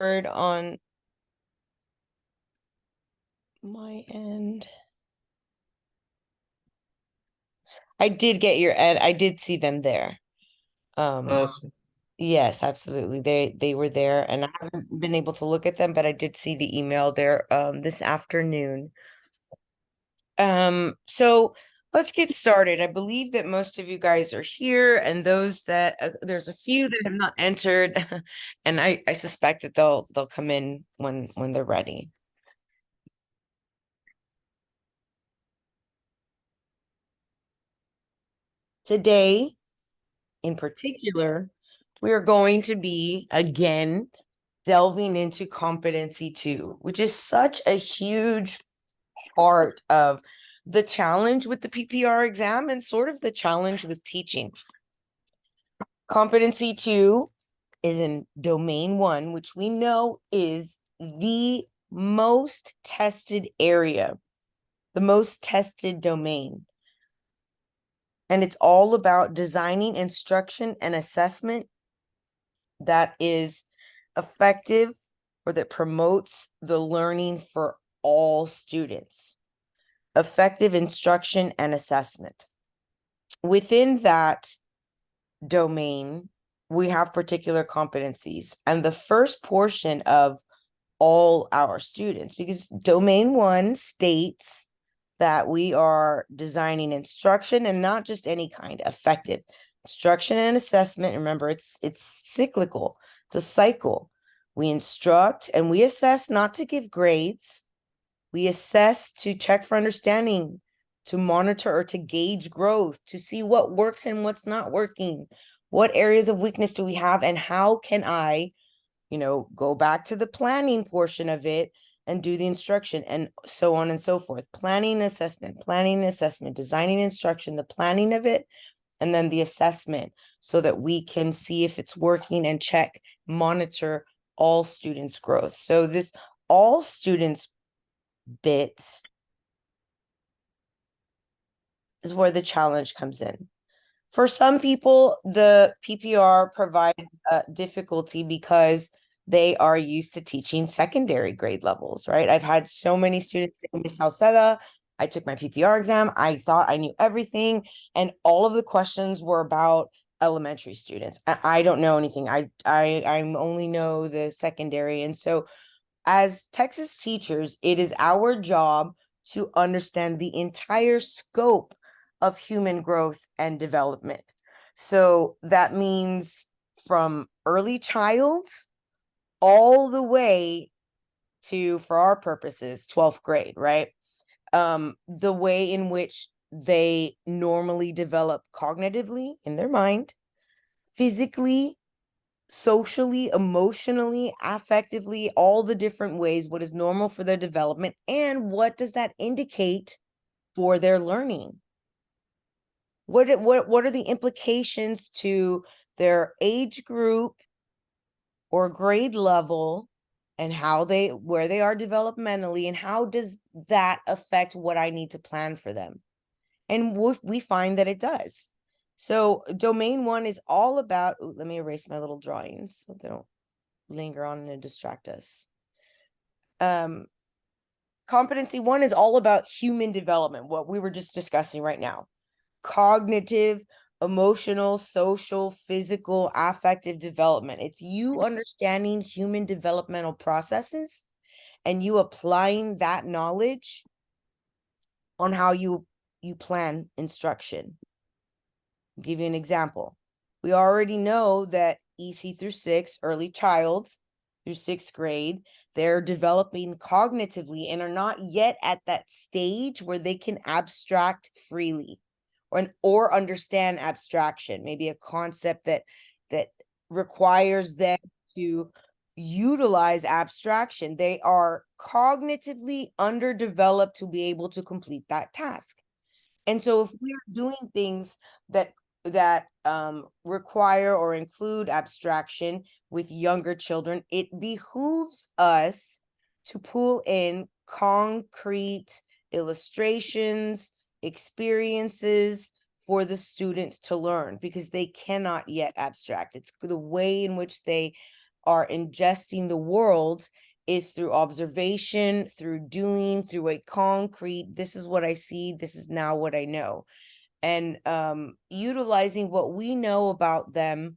on my end. I did get your ed. I did see them there. Um, Awesome. yes, absolutely. They were there, and I haven't been able to look at them, but I did see the email there this afternoon. So let's get started. I believe that most of you guys are here, and those that there's a few that have not entered, and I suspect that they'll come in when they're ready. Today, in particular, we are going to be again delving into competency two, which is such a huge part of the challenge with the PPR exam and sort of the challenge with teaching. Competency two is in domain one, which we know is the most tested area, the most tested domain. And it's all about designing instruction and assessment that is effective or that promotes the learning for all students. Effective instruction and assessment. Within that domain, we have particular competencies. And the first portion of all our students, because domain one states that we are designing instruction and not just any kind, effective instruction and assessment. Remember, it's cyclical. It's a cycle. We instruct and we assess not to give grades. We assess to check for understanding, to monitor or to gauge growth, to see what works and what's not working. What areas of weakness do we have, and how can I, go back to the planning portion of it and do the instruction, and so on and so forth. Planning, assessment, designing instruction, the planning of it, and then the assessment, so that we can see if it's working and check, monitor all students' growth. So this all students bit is where the challenge comes in. For some people, the PPR provides difficulty because they are used to teaching secondary grade levels, right? I've had so many students say, Miss Sauceda, I took my PPR exam. I thought I knew everything, and all of the questions were about elementary students. I don't know anything. I only know the secondary, and so as Texas teachers, it is our job to understand the entire scope of human growth and development. So that means from early child all the way to, for our purposes, 12th grade, right? The way in which they normally develop cognitively in their mind, physically, socially, emotionally, affectively, all the different ways, what is normal for their development, and what does that indicate for their learning? What are the implications to their age group or grade level, and where they are developmentally, and how does that affect what I need to plan for them? And we find that it does. So domain one is all about, let me erase my little drawings so they don't linger on and distract us. Competency one is all about human development, what we were just discussing right now. Cognitive, emotional, social, physical, affective development. It's you understanding human developmental processes and you applying that knowledge on how you plan instruction. I'll give you an example. We already know that EC through 6, early child through 6th grade, they're developing cognitively and are not yet at that stage where they can abstract freely or understand abstraction, maybe a concept that requires them to utilize abstraction. They are cognitively underdeveloped to be able to complete that task. And so if we're doing things that require or include abstraction with younger children, it behooves us to pull in concrete illustrations, experiences for the student to learn, because they cannot yet abstract. It's the way in which they are ingesting the world is through observation, through doing, through a concrete, this is what I see, this is now what I know. And utilizing what we know about them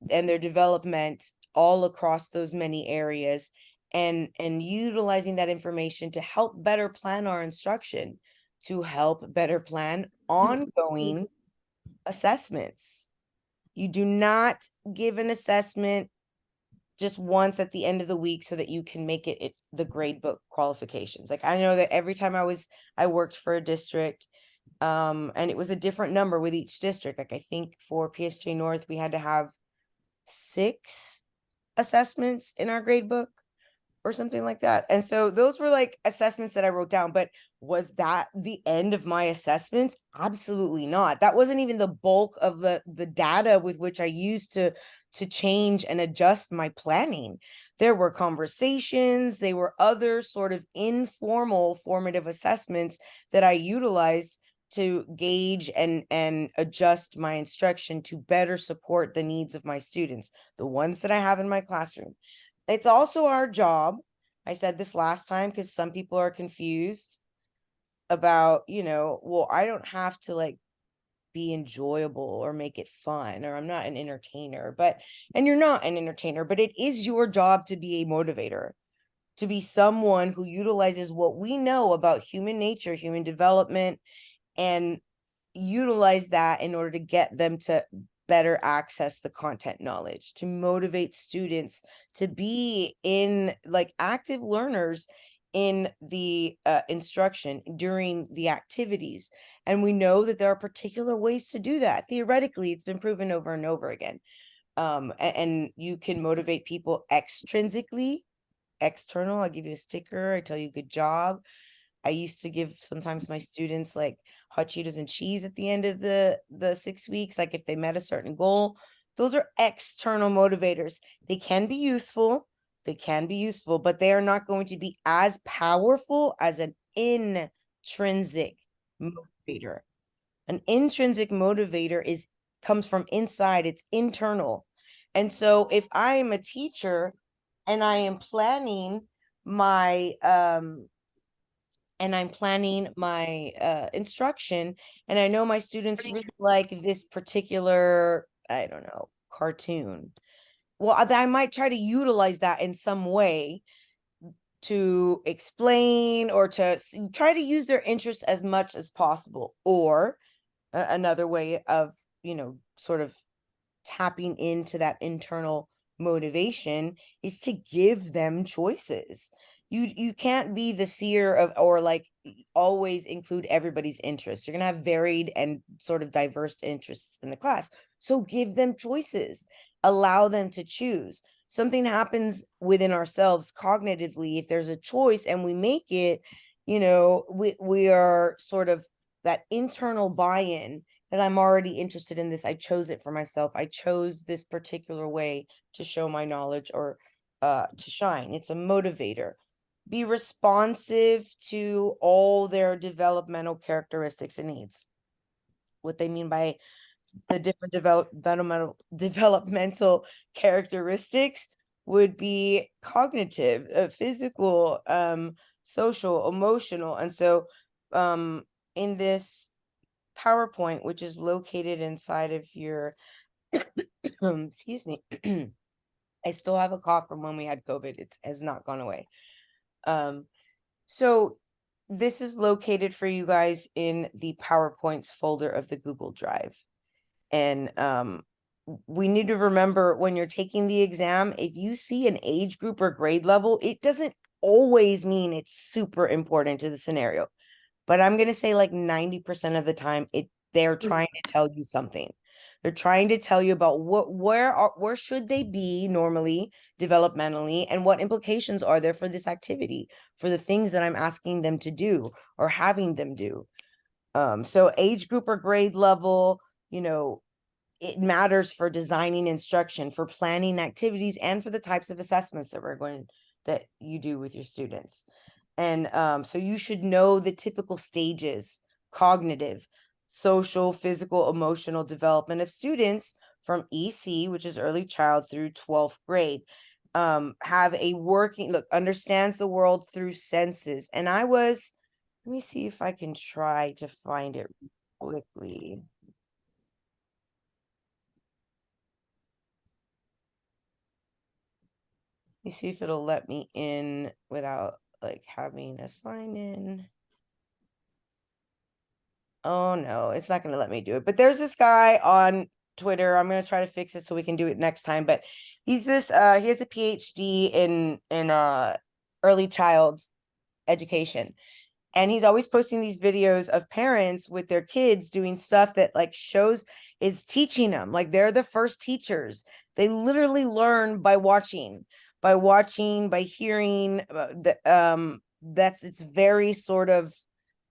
and their development all across those many areas, and utilizing that information to help better plan our instruction, to help better plan ongoing assessments. You do not give an assessment just once at the end of the week so that you can make it the grade book qualifications. Like, I know that every time I worked for a district, and it was a different number with each district. Like, I think for PSJ North, we had to have 6 assessments in our grade book or something like that. And so those were like assessments that I wrote down, but was that the end of my assessments? Absolutely not. That wasn't even the bulk of the data with which I used to change and adjust my planning. There were conversations, they were other sort of informal formative assessments that I utilized to gauge and adjust my instruction to better support the needs of my students, the ones that I have in my classroom. It's also our job. I said this last time because some people are confused about, well, I don't have to like be enjoyable or make it fun, or I'm not an entertainer, and you're not an entertainer, but it is your job to be a motivator, to be someone who utilizes what we know about human nature, human development, and utilize that in order to get them to better access the content knowledge, to motivate students to be in like active learners in the instruction during the activities. And we know that there are particular ways to do that. Theoretically, it's been proven over and over again. And you can motivate people extrinsically, external. I give you a sticker, I tell you good job. I used to give sometimes my students like hot Cheetos and cheese at the end of the 6 weeks, like if they met a certain goal. Those are external motivators. They can be useful, but they are not going to be as powerful as an intrinsic motivator. An intrinsic motivator comes from inside, it's internal. And so if I am a teacher and I am planning my instruction, and I know my students really like this particular, I don't know, cartoon. Well, I might try to utilize that in some way to explain or to try to use their interests as much as possible. Or another way of, sort of tapping into that internal motivation is to give them choices. You can't be the seer of, or like always include everybody's interests. You're going to have varied and sort of diverse interests in the class. So give them choices, allow them to choose. Something happens within ourselves cognitively if there's a choice and we make it, we are sort of that internal buy-in that I'm already interested in this. I chose it for myself. I chose this particular way to show my knowledge or to shine. It's a motivator. Be responsive to all their developmental characteristics and needs. What they mean by the different developmental characteristics would be cognitive, physical, social, emotional. And so in this PowerPoint, which is located inside of your, excuse me, I still have a cough from when we had COVID. It has not gone away. So this is located for you guys in the PowerPoints folder of the Google Drive. And we need to remember when you're taking the exam, if you see an age group or grade level, it doesn't always mean it's super important to the scenario. But I'm going to say like 90% of the time, they're trying to tell you something. They're trying to tell you about where should they be normally, developmentally, and what implications are there for this activity, for the things that I'm asking them to do or having them do. So age group or grade level, it matters for designing instruction, for planning activities, and for the types of assessments that you do with your students. And so you should know the typical stages: cognitive, social, physical, emotional development of students from EC, which is early child, through 12th grade. Have a working look, understands the world through senses. And let me see if I can try to find it quickly. Let me see if it'll let me in without like having a sign in. Oh no, it's not going to let me do it. But there's this guy on Twitter. I'm going to try to fix it so we can do it next time. But he's this he has a PhD in early child education. And he's always posting these videos of parents with their kids doing stuff that like is teaching them. Like they're the first teachers. They literally learn by watching, by hearing. It's very sort of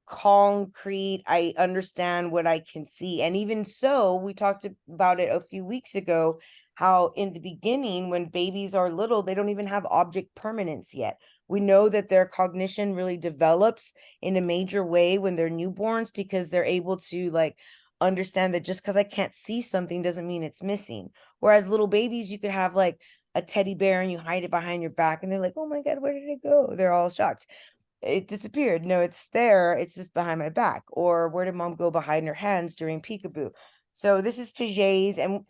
concrete. I understand what I can see. And even so, we talked about it a few weeks ago, how in the beginning, when babies are little, they don't even have object permanence yet. We know that their cognition really develops in a major way when they're newborns, because they're able to like understand that just because I can't see something doesn't mean it's missing. Whereas little babies, you could have like a teddy bear and you hide it behind your back and they're like, oh my God, where did it go? They're all shocked. It disappeared. No, it's there. It's just behind my back. Or where did mom go behind her hands during peekaboo? So this is Piaget's, and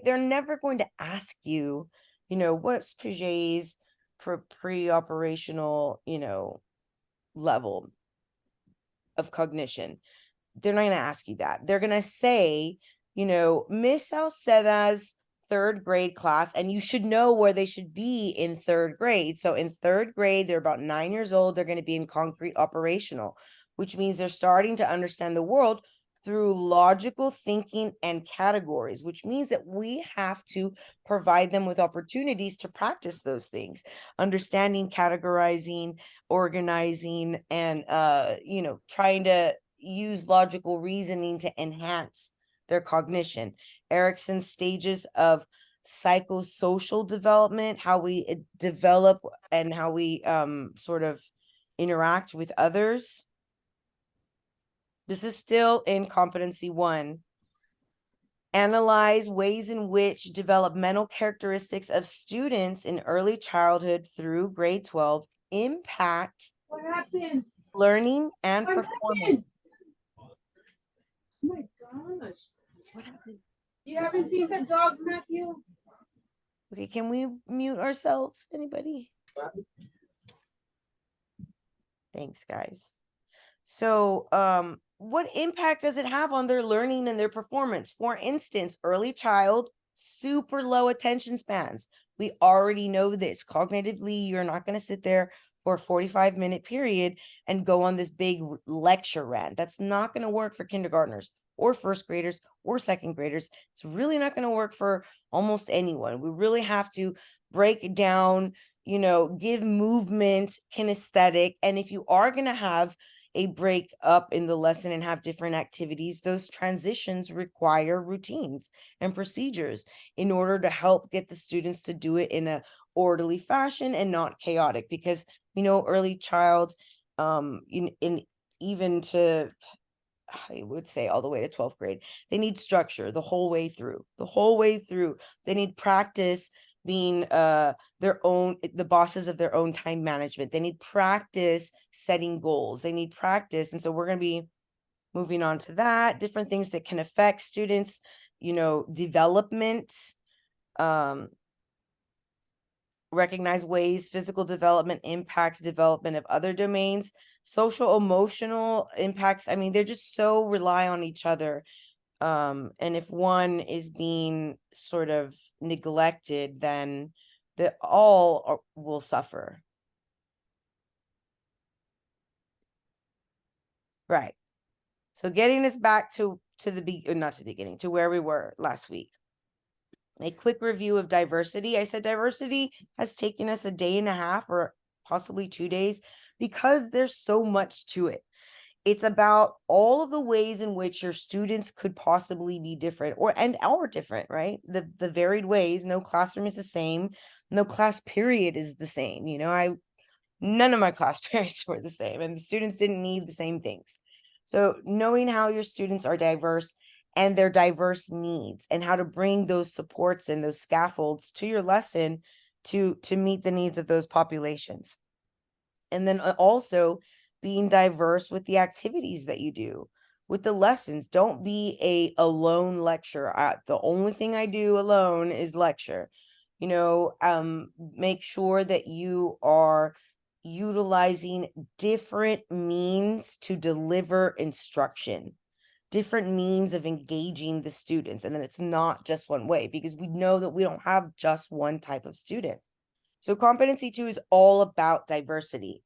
they're never going to ask you, what's Piaget's pre-operational, level of cognition. They're not going to ask you that. They're going to say, Miss Sauceda's third grade class, and you should know where they should be in third grade. So in third grade, they're about 9 years old. They're going to be in concrete operational, which means they're starting to understand the world through logical thinking and categories, which means that we have to provide them with opportunities to practice those things, understanding, categorizing, organizing, and trying to use logical reasoning to enhance their cognition. Erickson's stages of psychosocial development, how we develop and how we sort of interact with others. This is still in Competency 1. Analyze ways in which developmental characteristics of students in early childhood through grade 12 impact learning and performance. Oh my gosh. What happened? You haven't seen the dogs, Matthew? Okay, can we mute ourselves? Anybody? Thanks, guys. So, what impact does it have on their learning and their performance? For instance, early child, super low attention spans. We already know this. Cognitively, you're not going to sit there for a 45-minute period and go on this big lecture rant. That's not going to work for kindergartners or first graders or second graders. It's really not going to work for almost anyone. We really have to break it down, give movement, kinesthetic. And if you are going to have a break up in the lesson and have different activities, those transitions require routines and procedures in order to help get the students to do it in a orderly fashion and not chaotic, because early child even to, I would say, all the way to 12th grade, they need structure the whole way through. They need practice being the bosses of their own time management. They need practice setting goals. They need practice. And so we're going to be moving on to that, different things that can affect students, development, recognize ways physical development impacts development of other domains, social emotional impacts. I mean, they're just so rely on each other. And if one is being sort of neglected, then will suffer. Right. So getting us back to where we were last week. A quick review of diversity. I said diversity has taken us a day and a half or possibly 2 days because there's so much to it. It's about all of the ways in which your students could possibly be different and are different, right? The varied ways. No classroom is the same. No class period is the same. None of my class periods were the same, and the students didn't need the same things. So knowing how your students are diverse and their diverse needs, and how to bring those supports and those scaffolds to your lesson to meet the needs of those populations. And then also being diverse with the activities that you do, with the lessons. Don't be a alone lecturer. The only thing I do alone is lecture. Make sure that you are utilizing different means to deliver instruction, different means of engaging the students. And then it's not just one way, because we know that we don't have just one type of student. So competency 2 is all about diversity.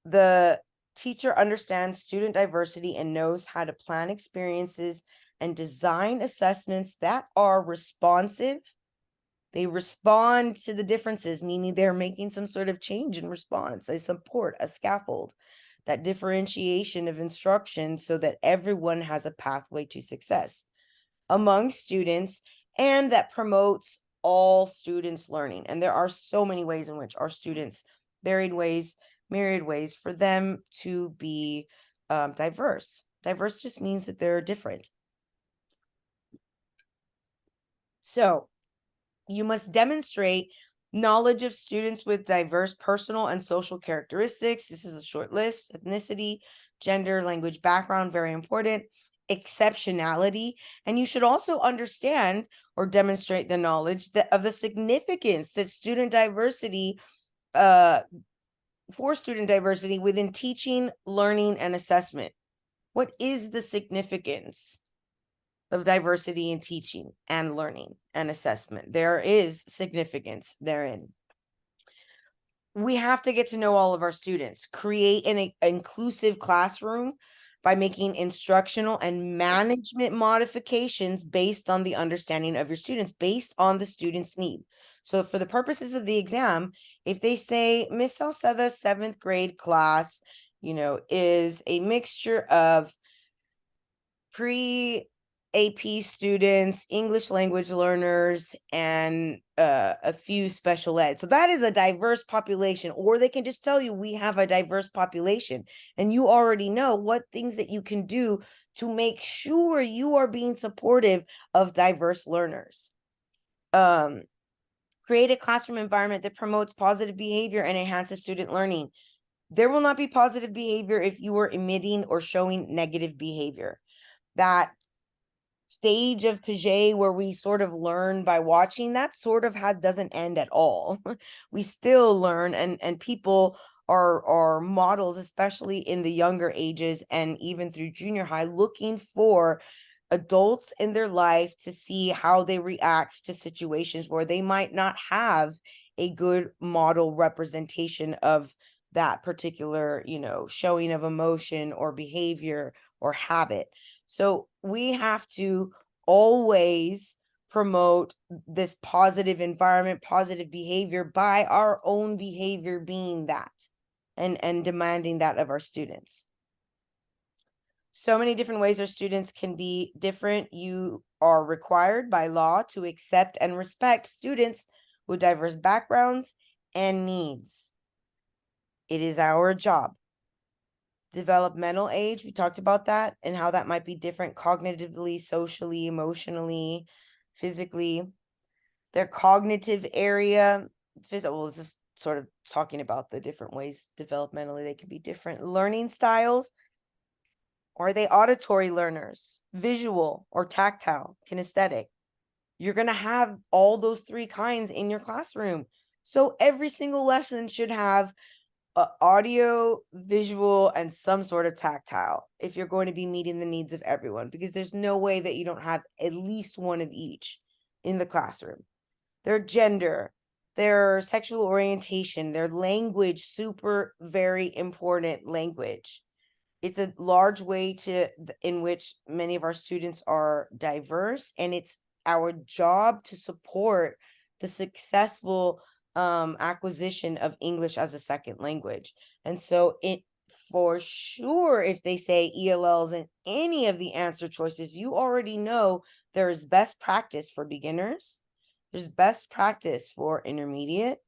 The teacher understands student diversity and knows how to plan experiences and design assessments that are responsive. They respond to the differences, meaning they're making some sort of change in response, a support, a scaffold, that differentiation of instruction so that everyone has a pathway to success among students, and that promotes all students' learning. And there are so many ways in which our students, myriad ways for them to be diverse. Diverse just means that they're different. So you must demonstrate knowledge of students with diverse personal and social characteristics. This is a short list: ethnicity, gender, language, background, very important, exceptionality. And you should also understand or demonstrate the knowledge of the significance that student diversity, for student diversity within teaching, learning, and assessment. What is the significance of diversity in teaching and learning and assessment? There is significance therein. We have to get to know all of our students, create an inclusive classroom by making instructional and management modifications based on the understanding of your students, based on the student's need. So for the purposes of the exam, if they say Miss Sauceda's 7th grade class, is a mixture of pre-AP students, English language learners, and a few special ed. So that is a diverse population. Or they can just tell you, we have a diverse population, and you already know what things that you can do to make sure you are being supportive of diverse learners. Create a classroom environment that promotes positive behavior and enhances student learning. There will not be positive behavior if you are emitting or showing negative behavior. That stage of Piaget where we sort of learn by watching, that sort of doesn't end at all. We still learn, and people are models, especially in the younger ages and even through junior high, looking for adults in their life to see how they react to situations where they might not have a good model representation of that particular, showing of emotion or behavior or habit. So we have to always promote this positive environment, positive behavior, by our own behavior being that, and demanding that of our students. So many different ways our students can be different. You are required by law to accept and respect students with diverse backgrounds and needs. It is our job. Developmental age, we talked about that and how that might be different cognitively, socially, emotionally, physically. Their cognitive area, physical, this is sort of talking about the different ways developmentally they can be different. Learning styles. Are they auditory learners, visual or tactile, kinesthetic? You're going to have all those 3 kinds in your classroom. So every single lesson should have audio, visual, and some sort of tactile if you're going to be meeting the needs of everyone, because there's no way that you don't have at least one of each in the classroom. Their gender, their sexual orientation, their language, super, very important language. It's a large way in which many of our students are diverse, and it's our job to support the successful acquisition of English as a second language. And so for sure, if they say ELLs in any of the answer choices, you already know there is best practice for beginners, there's best practice for intermediate,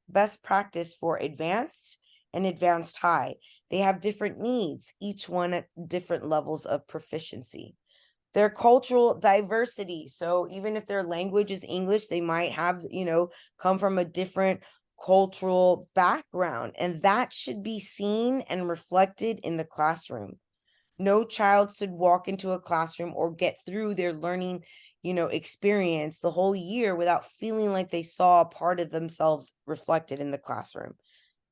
best practice for advanced, and advanced high. They have different needs, each one at different levels of proficiency. Their cultural diversity. So even if their language is English, they might have, come from a different cultural background, and that should be seen and reflected in the classroom. No child should walk into a classroom or get through their learning, experience the whole year without feeling like they saw a part of themselves reflected in the classroom.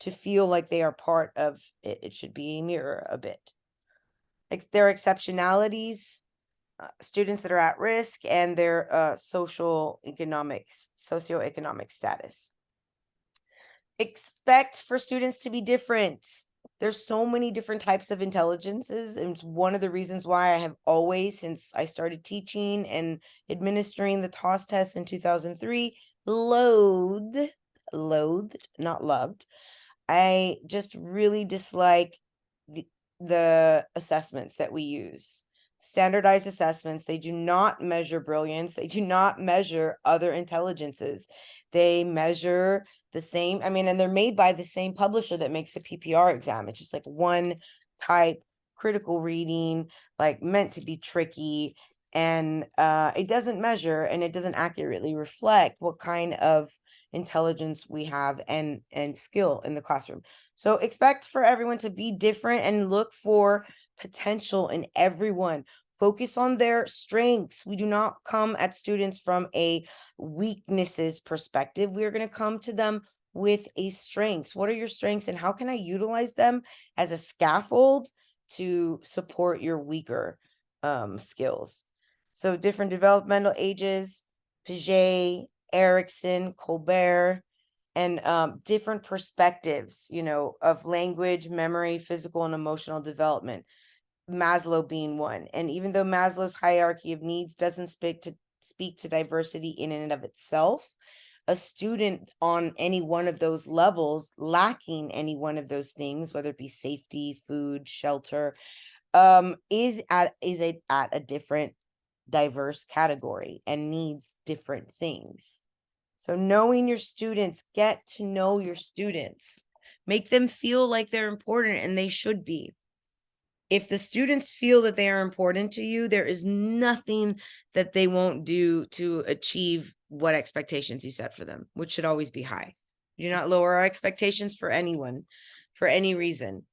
To feel like they are part of it, it should be a mirror a bit. Their exceptionalities, students that are at risk, and their socioeconomic status. Expect for students to be different. There's so many different types of intelligences, and it's one of the reasons why I have always, since I started teaching and administering the TOS test in 2003, loathed, not loved. I just really dislike the assessments that we use. Standardized assessments, they do not measure brilliance. They do not measure other intelligences. They measure the same, and they're made by the same publisher that makes the PPR exam. It's just like one type, critical reading, like meant to be tricky. And it doesn't measure, and it doesn't accurately reflect what kind of intelligence we have and skill in the classroom. So expect for everyone to be different and look for potential in everyone. Focus on their strengths. We do not come at students from a weaknesses perspective. We're going to come to them with a strengths. What are your strengths, and how can I utilize them as a scaffold to support your weaker skills? So different developmental ages, Piaget, Erickson, Colbert, and different perspectives, of language, memory, physical, and emotional development. Maslow being one. And even though Maslow's hierarchy of needs doesn't speak to diversity in and of itself, a student on any one of those levels, lacking any one of those things, whether it be safety, food, shelter, is at a different diverse category and needs different things. So knowing your students, get to know your students, make them feel like they're important, and they should be. If the students feel that they are important to you, there is nothing that they won't do to achieve what expectations you set for them, which should always be high. We do not lower our expectations for anyone, for any reason.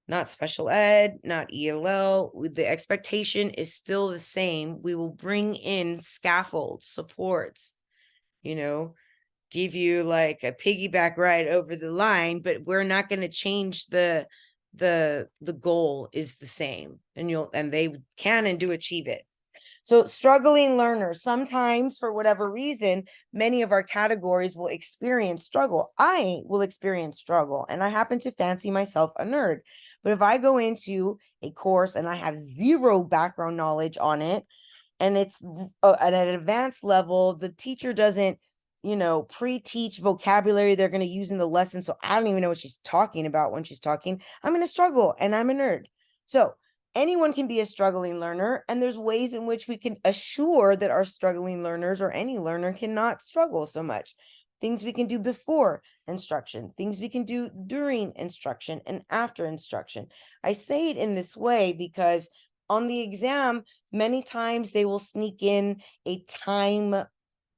Not special ed, not ELL. The expectation is still the same. We will bring in scaffolds, supports, give you like a piggyback ride over the line, but we're not going to change the goal is the same, and they can and do achieve it. So struggling learners, sometimes for whatever reason, many of our categories will experience struggle. I will experience struggle, and I happen to fancy myself a nerd. But if I go into a course and I have zero background knowledge on it, and it's at an advanced level, the teacher doesn't, pre-teach vocabulary they're going to use in the lesson. So I don't even know what she's talking about when she's talking. I'm going to struggle, and I'm a nerd. So anyone can be a struggling learner, and there's ways in which we can assure that our struggling learners, or any learner, cannot struggle so much. Things we can do before instruction, things we can do during instruction and after instruction. I say it in this way because on the exam, many times they will sneak in a time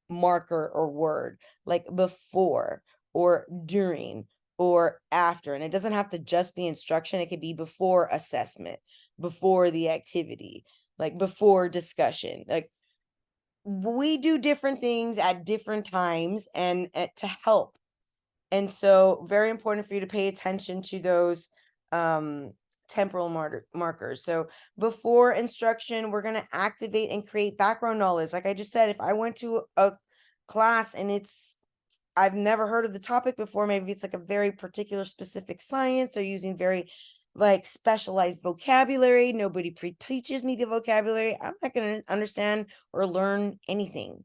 marker or word, like before or during or after. And it doesn't have to just be instruction. It could be before assessment, before the activity, like before discussion. Like, we do different things at different times and to help. And so very important for you to pay attention to those temporal markers. So before instruction, we're going to activate and create background knowledge. Like I just said, if I went to a class and I've never heard of the topic before, maybe it's like a very particular specific science, they're using very like specialized vocabulary, nobody pre-teaches me the vocabulary, I'm not going to understand or learn anything.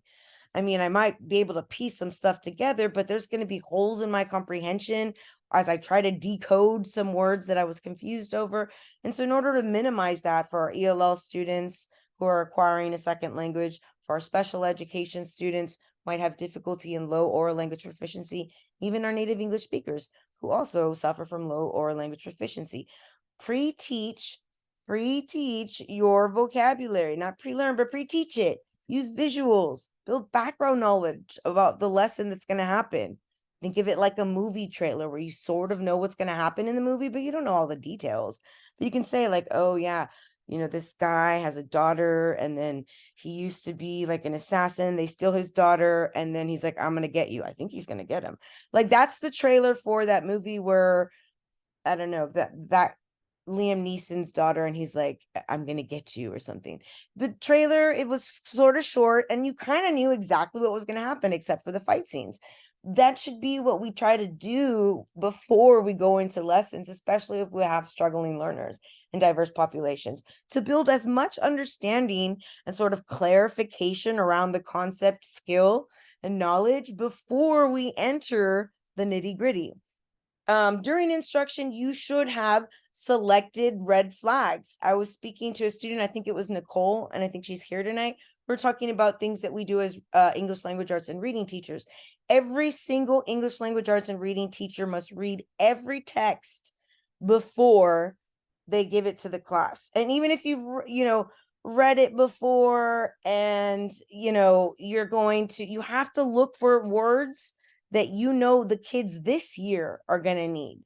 I mean, I might be able to piece some stuff together, but there's going to be holes in my comprehension as I try to decode some words that I was confused over. And so in order to minimize that for our ELL students who are acquiring a second language, for our special education students might have difficulty in low oral language proficiency, even our native English speakers who also suffer from low oral language proficiency, pre-teach pre-teach your vocabulary, not pre-learn, but pre-teach it. Use visuals, build background knowledge about the lesson that's going to happen. Think of it like a movie trailer where you sort of know what's going to happen in the movie, but you don't know all the details. But you can say like, oh yeah, this guy has a daughter, and then he used to be like an assassin. They steal his daughter, and then he's like, I'm going to get you. I think he's going to get him. Like that's the trailer for that movie where, I don't know, that Liam Neeson's daughter, and he's like, I'm gonna get you or something. The trailer, it was sort of short, and you kind of knew exactly what was gonna happen, except for the fight scenes. That should be what we try to do before we go into lessons, especially if we have struggling learners and diverse populations, to build as much understanding and sort of clarification around the concept, skill, and knowledge before we enter the nitty-gritty. During instruction, you should have selected red flags. I was speaking to a student, I think it was Nicole, and I think she's here tonight. We're talking about things that we do as English language arts and reading teachers. Every single English language arts and reading teacher must read every text before they give it to the class. And even if you've, read it before, and, you have to look for words that the kids this year are going to need.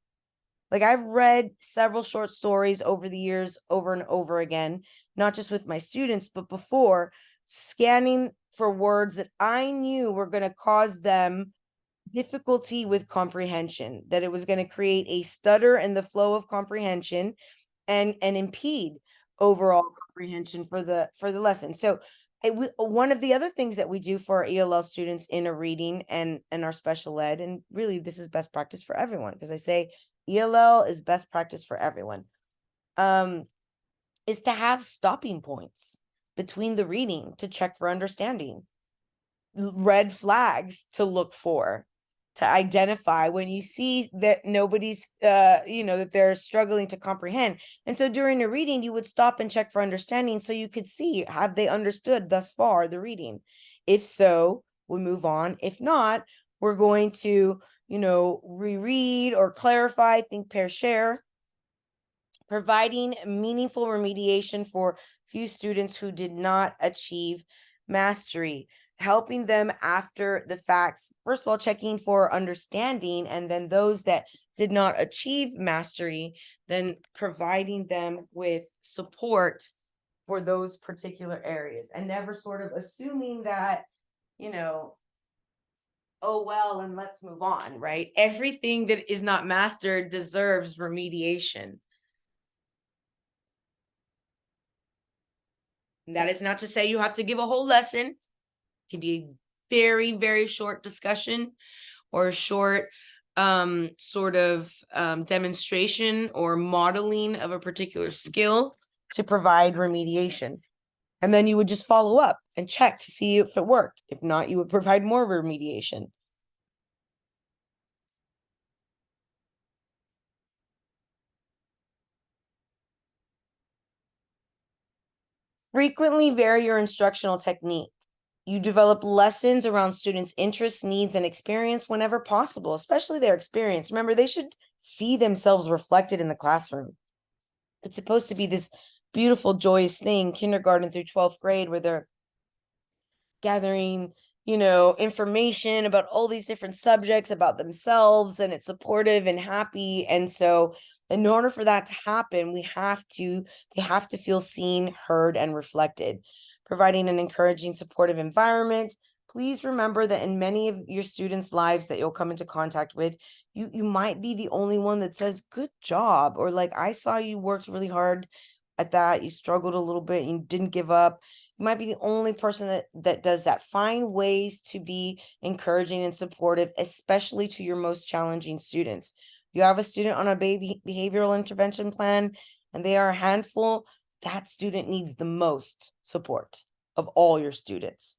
Like I've read several short stories over the years, over and over again, not just with my students, but before, scanning for words that I knew were going to cause them difficulty with comprehension, that it was going to create a stutter in the flow of comprehension and impede overall comprehension for the lesson. So one of the other things that we do for our ELL students in a reading and our special ed, and really this is best practice for everyone, because I say ELL is best practice for everyone, is to have stopping points between the reading to check for understanding, red flags to look for, to identify when you see that nobody's, that they're struggling to comprehend. And so during a reading, you would stop and check for understanding so you could see, have they understood thus far the reading? If so, we move on. If not, we're going to, reread or clarify, think, pair, share, providing meaningful remediation for few students who did not achieve mastery, helping them after the fact, first of all, checking for understanding, and then those that did not achieve mastery, then providing them with support for those particular areas, and never sort of assuming that, oh, well, and let's move on, right? Everything that is not mastered deserves remediation. That is not to say you have to give a whole lesson. It can be a very, very short discussion or a short sort of demonstration or modeling of a particular skill to provide remediation. And then you would just follow up and check to see if it worked. If not, you would provide more remediation. Frequently vary your instructional technique. You develop lessons around students' interests, needs, and experience whenever possible, especially their experience. Remember, they should see themselves reflected in the classroom. It's supposed to be this beautiful, joyous thing, kindergarten through 12th grade, where they're gathering, information about all these different subjects about themselves, and it's supportive and happy. And so in order for that to happen, they have to feel seen, heard, and reflected. Providing an encouraging, supportive environment. Please remember that in many of your students' lives that you'll come into contact with, you might be the only one that says, good job, or like, I saw you worked really hard at that, you struggled a little bit, you didn't give up. You might be the only person that does that. Find ways to be encouraging and supportive, especially to your most challenging students. You have a student on a behavioral intervention plan and they are a handful, that student needs the most support of all your students.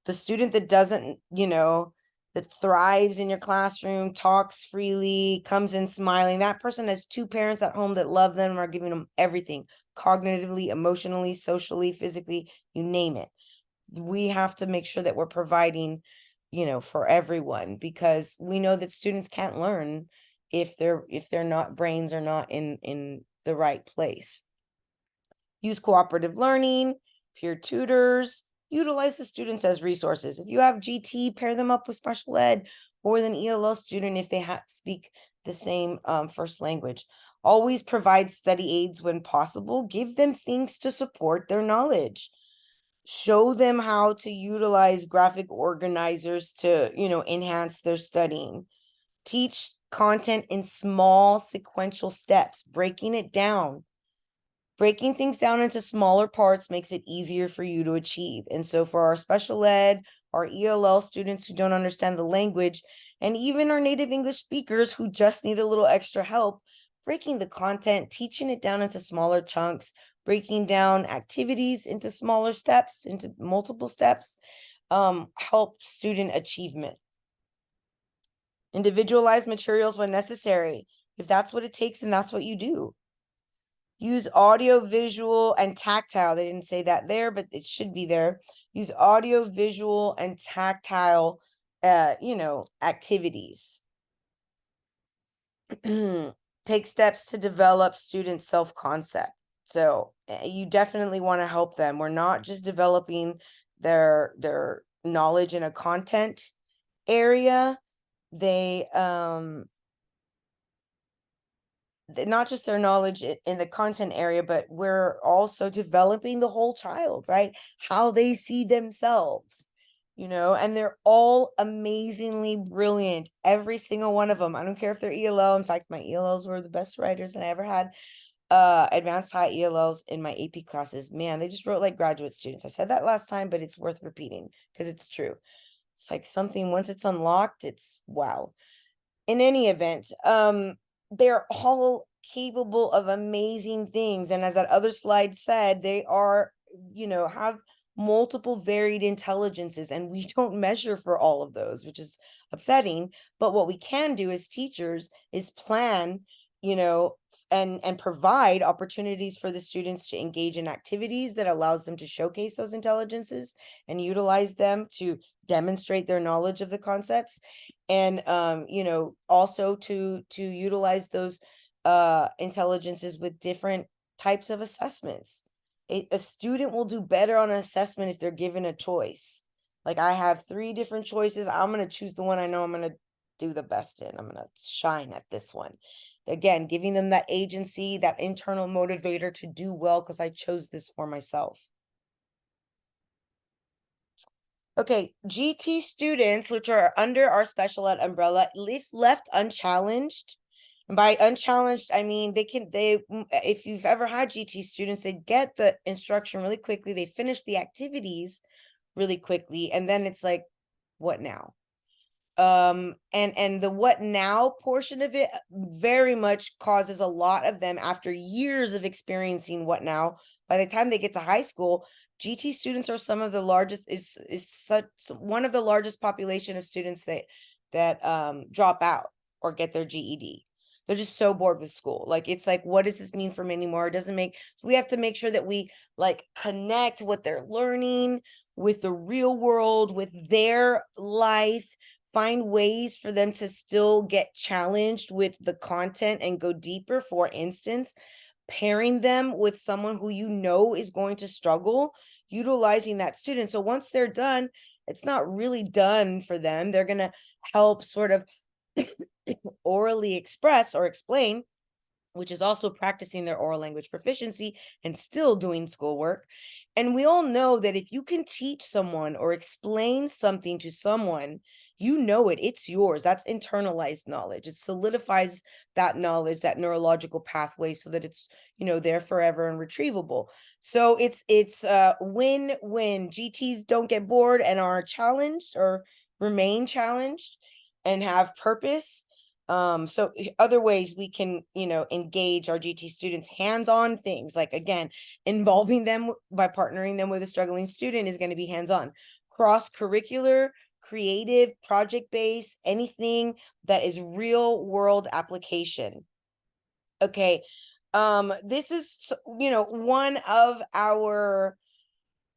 The student that doesn't, that thrives in your classroom, talks freely, comes in smiling, that person has two parents at home that love them and are giving them everything, cognitively, emotionally, socially, physically, you name it. We have to make sure that we're providing, for everyone, because we know that students can't learn if their brains are not in the right place. Use cooperative learning, peer tutors, utilize the students as resources. If you have GT, pair them up with special ed or with an ELL student if they speak the same first language. Always provide study aids when possible. Give them things to support their knowledge. Show them how to utilize graphic organizers to, enhance their studying. Teach content in small sequential steps, breaking it down. Breaking things down into smaller parts makes it easier for you to achieve. And so for our special ed, our ELL students who don't understand the language, and even our native English speakers who just need a little extra help, breaking the content, teaching it down into smaller chunks, breaking down activities into smaller steps, into multiple steps, help student achievement. Individualize materials when necessary. If that's what it takes, then that's what you do. Use audio, visual, and tactile. They didn't say that there, but it should be there. Use audio, visual, and tactile, activities. Take steps to develop student self-concept. So you definitely want to help them. We're not just developing their knowledge in a content area. Not just their knowledge in the content area, but we're also developing the whole child, right? How they see themselves, and they're all amazingly brilliant. Every single one of them. I don't care if they're ELL. In fact, my ELLs were the best writers that I ever had. Advanced high ELLs in my AP classes. Man, they just wrote like graduate students. I said that last time, but it's worth repeating because it's true. It's like something, once it's unlocked, it's wow. In any event, they're all capable of amazing things. And as that other slide said, they are, have multiple varied intelligences, and we don't measure for all of those, which is upsetting. But what we can do as teachers is plan, and provide opportunities for the students to engage in activities that allows them to showcase those intelligences and utilize them to demonstrate their knowledge of the concepts, and also to utilize those intelligences with different types of assessments. A student will do better on an assessment if they're given a choice. Like, I have 3 different choices. I'm going to choose the one I know I'm going to do the best in. I'm going to shine at this one. Again, giving them that agency, that internal motivator to do well because I chose this for myself. Okay, GT students, which are under our special ed umbrella, if left unchallenged, and by unchallenged, I mean if you've ever had GT students, they get the instruction really quickly, they finish the activities really quickly, and then it's like, what now? And the what now portion of it very much causes a lot of them, after years of experiencing what now, by the time they get to high school, GT students are some of the largest, is such one of the largest population of students that drop out or get their GED. They're just so bored with school. Like, it's like, what does this mean for me anymore? It doesn't make, so we have to make sure that we like connect what they're learning with the real world, with their life, find ways for them to still get challenged with the content and go deeper. For instance, pairing them with someone who is going to struggle, utilizing that student. So once they're done, it's not really done for them. They're going to help sort of orally express or explain, which is also practicing their oral language proficiency and still doing schoolwork. And we all know that if you can teach someone or explain something to someone, it's yours. That's internalized knowledge. It solidifies that knowledge, that neurological pathway, so that it's, there forever and retrievable. So it's win-win. GTs don't get bored and are challenged or remain challenged and have purpose. So other ways we can, engage our GT students, hands-on things, like, again, involving them by partnering them with a struggling student is going to be hands-on. Cross-curricular, creative, project-based, anything that is real world application. Okay. This is, one of our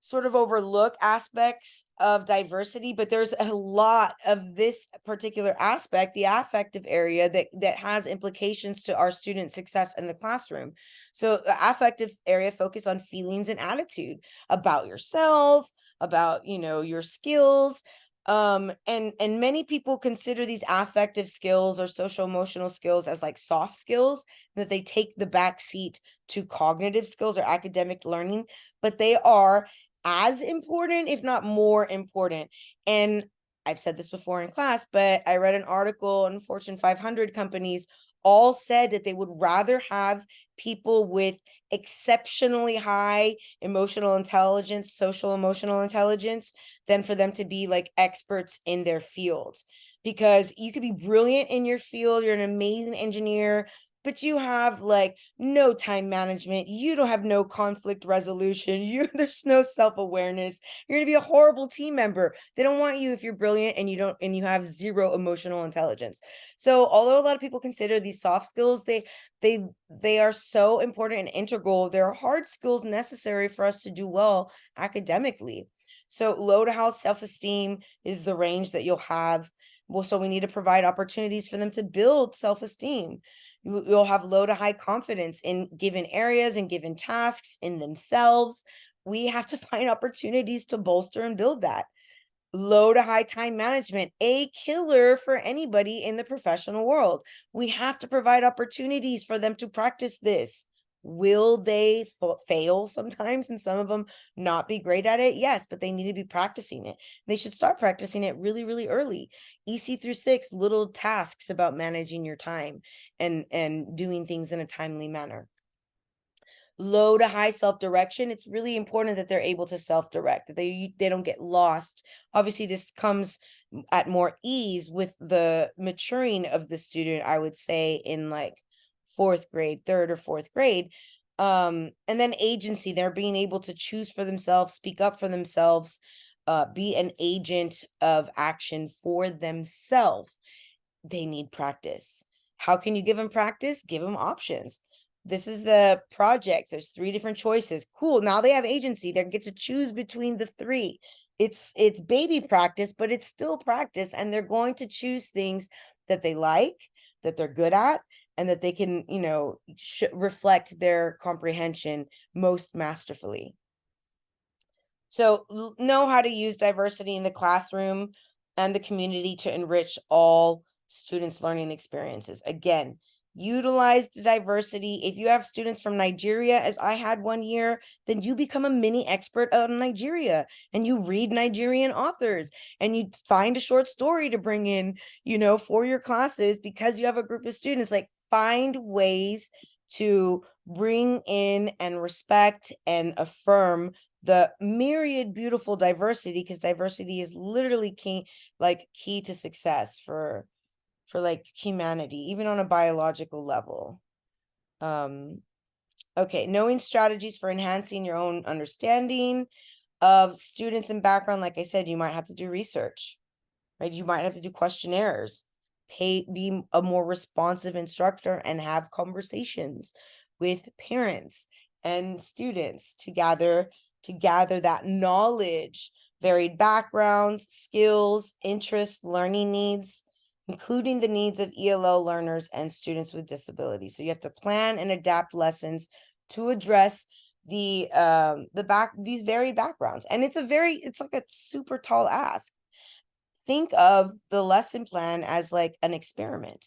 sort of overlook aspects of diversity, but there's a lot of this particular aspect, the affective area, that has implications to our student success in the classroom. So the affective area focus on feelings and attitude about yourself, about, your skills. And many people consider these affective skills or social emotional skills as like soft skills, that they take the back seat to cognitive skills or academic learning, but they are as important, if not more important. And I've said this before in class, but I read an article on Fortune 500 companies all said that they would rather have people with exceptionally high emotional intelligence, social emotional intelligence, than for them to be like experts in their field. Because you could be brilliant in your field, you're an amazing engineer, but you have like no time management, you don't have no conflict resolution, there's no self-awareness, you're going to be a horrible team member. They don't want you if you're brilliant and you have zero emotional intelligence. So although a lot of people consider these soft skills, they are so important and integral. They're hard skills necessary for us to do well academically. So low to high self-esteem is the range that you'll have. Well, so we need to provide opportunities for them to build self-esteem. You'll have low to high confidence in given areas and given tasks in themselves. We have to find opportunities to bolster and build that. Low to high time management, a killer for anybody in the professional world. We have to provide opportunities for them to practice this. Will they fail sometimes, and some of them not be great at it? Yes, but they need to be practicing it. They should start practicing it really, really early. EC through 6, little tasks about managing your time and doing things in a timely manner. Low to high self-direction, it's really important that they're able to self-direct, that they don't get lost. Obviously this comes at more ease with the maturing of the student, I would say, in like fourth grade, third or fourth grade. And then agency, they're being able to choose for themselves, speak up for themselves, be an agent of action for themselves. They need practice. How can you give them practice? Give them options. This is the project. There's 3 different choices. Cool. Now they have agency. They get to choose between the 3. It's baby practice, but it's still practice, and they're going to choose things that they like, that they're good at, and that they can, reflect their comprehension most masterfully. So know how to use diversity in the classroom and the community to enrich all students' learning experiences. Again, utilize the diversity. If you have students from Nigeria, as I had one year, then you become a mini expert on Nigeria, and you read Nigerian authors, and you find a short story to bring in, for your classes, because you have a group of students. Like, find ways to bring in and respect and affirm the myriad beautiful diversity, because diversity is literally key to success for like humanity, even on a biological level. Okay, knowing strategies for enhancing your own understanding of students and background. Like I said, you might have to do research, right? You might have to do questionnaires, be a more responsive instructor, and have conversations with parents and students to gather that knowledge, varied backgrounds, skills, interests, learning needs, including the needs of ELL learners and students with disabilities. So you have to plan and adapt lessons to address these varied backgrounds. And it's like a super tall ask. Think of the lesson plan as like an experiment,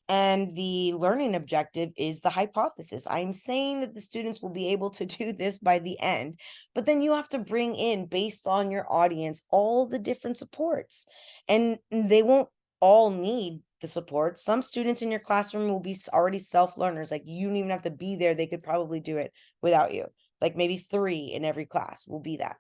and the learning objective is the hypothesis. I'm saying that the students will be able to do this by the end, but then you have to bring in, based on your audience, all the different supports, and they won't all need the support. Some students in your classroom will be already self-learners. Like, you don't even have to be there. They could probably do it without you. Like maybe 3 in every class will be that.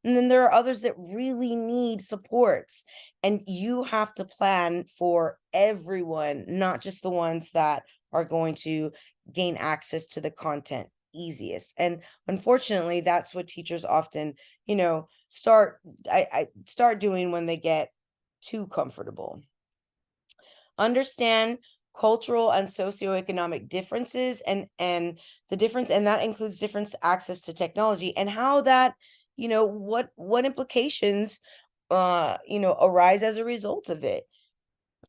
And then there are others that really need supports. And you have to plan for everyone, not just the ones that are going to gain access to the content easiest. And unfortunately, that's what teachers often, start doing when they get too comfortable. Understand cultural and socioeconomic differences and the difference, and that includes different access to technology, and how that what implications arise as a result of it,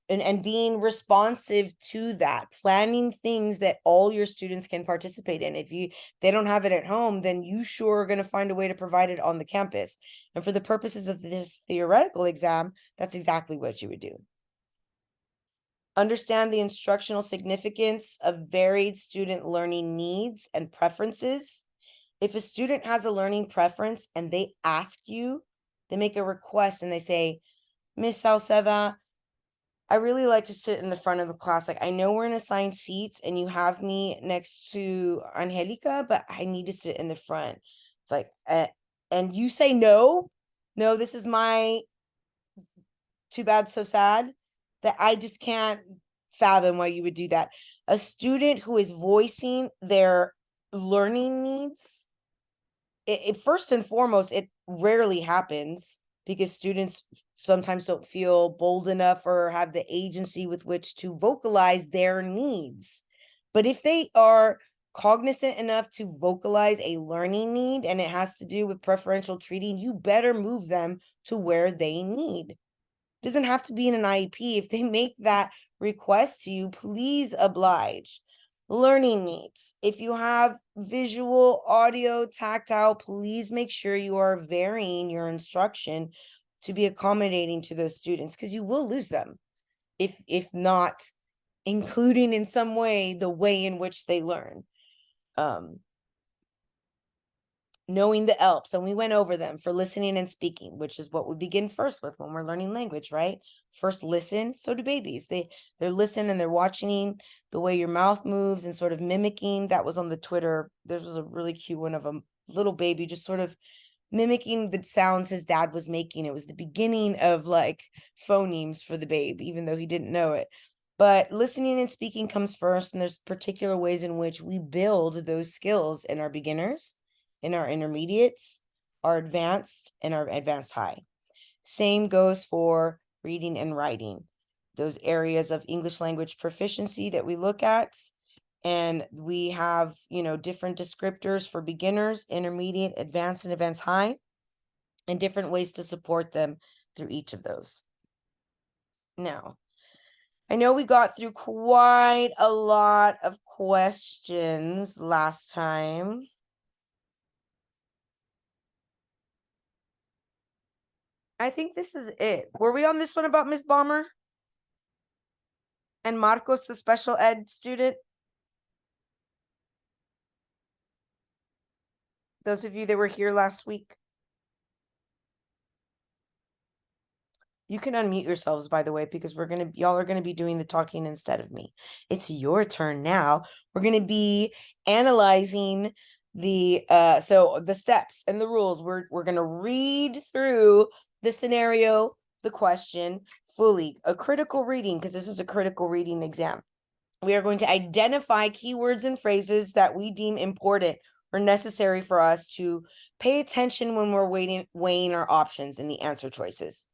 and being responsive to that, planning things that all your students can participate in. If they don't have it at home, then you sure are going to find a way to provide it on the campus. And for the purposes of this theoretical exam, that's exactly what you would do. Understand the instructional significance of varied student learning needs and preferences. If a student has a learning preference and they ask you, they make a request and they say, Miss Sauceda, I really like to sit in the front of the class. Like, I know we're in assigned seats and you have me next to Angelica, but I need to sit in the front. It's like, and you say, no, this is my too bad, so sad, that I just can't fathom why you would do that. A student who is voicing their learning needs, it first and foremost, it rarely happens because students sometimes don't feel bold enough or have the agency with which to vocalize their needs. But if they are cognizant enough to vocalize a learning need and it has to do with preferential treating, you better move them to where they need. It doesn't have to be in an IEP. If they make that request to you, please oblige. Learning needs. If you have visual, audio, tactile, please make sure you are varying your instruction to be accommodating to those students, because you will lose them if not including in some way the way in which they learn. Knowing the ELPS, and we went over them for listening and speaking, which is what we begin first with when we're learning language, right? First listen. So do babies. They're listening and they're watching the way your mouth moves and sort of mimicking. That was on the Twitter. There was a really cute one of a little baby just sort of mimicking the sounds his dad was making. It was the beginning of like phonemes for the babe, even though he didn't know it. But listening and speaking comes first, and there's particular ways in which we build those skills in our beginners, in our intermediates, our advanced, and our advanced high. Same goes for reading and writing, those areas of English language proficiency that we look at. And we have, different descriptors for beginners, intermediate, advanced, and advanced high, and different ways to support them through each of those. Now, I know we got through quite a lot of questions last time. I think this is it. Were we on this one about Miss Bomber? And Marcos, the special ed student? Those of you that were here last week. You can unmute yourselves, by the way, because y'all are gonna be doing the talking instead of me. It's your turn now. We're gonna be analyzing the steps and the rules. We're gonna read through the scenario, the question fully, a critical reading, because this is a critical reading exam. We are going to identify keywords and phrases that we deem important or necessary for us to pay attention when we're weighing our options in the answer choices.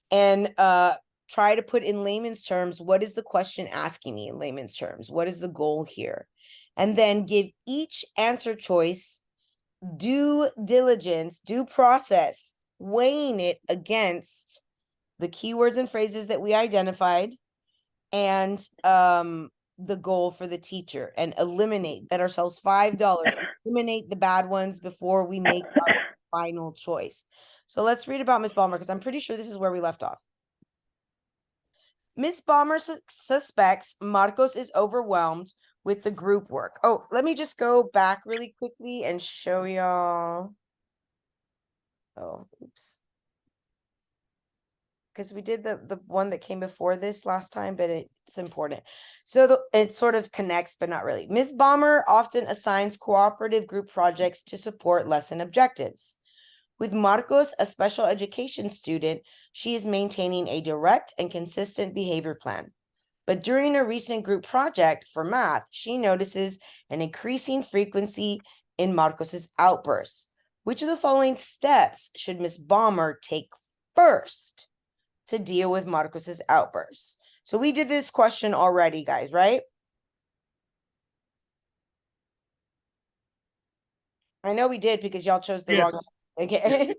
And try to put in layman's terms, what is the question asking me in layman's terms? What is the goal here? And then give each answer choice due diligence, due process, weighing it against the keywords and phrases that we identified and the goal for the teacher, and bet ourselves $5, eliminate the bad ones before we make our final choice. So let's read about Miss Balmer, because I'm pretty sure this is where we left off. Miss Balmer suspects Marcos is overwhelmed with the group work. Oh, let me just go back really quickly and show y'all. Oh, oops. Because we did the one that came before this last time, but it's important. So it sort of connects, but not really. Miss Balmer often assigns cooperative group projects to support lesson objectives. With Marcos, a special education student, she is maintaining a direct and consistent behavior plan. But during a recent group project for math, she notices an increasing frequency in Marcos's outbursts. Which of the following steps should Miss Balmer take first to deal with Marcos's outbursts? So we did this question already, guys, right? I know we did, because y'all chose the wrong. Okay.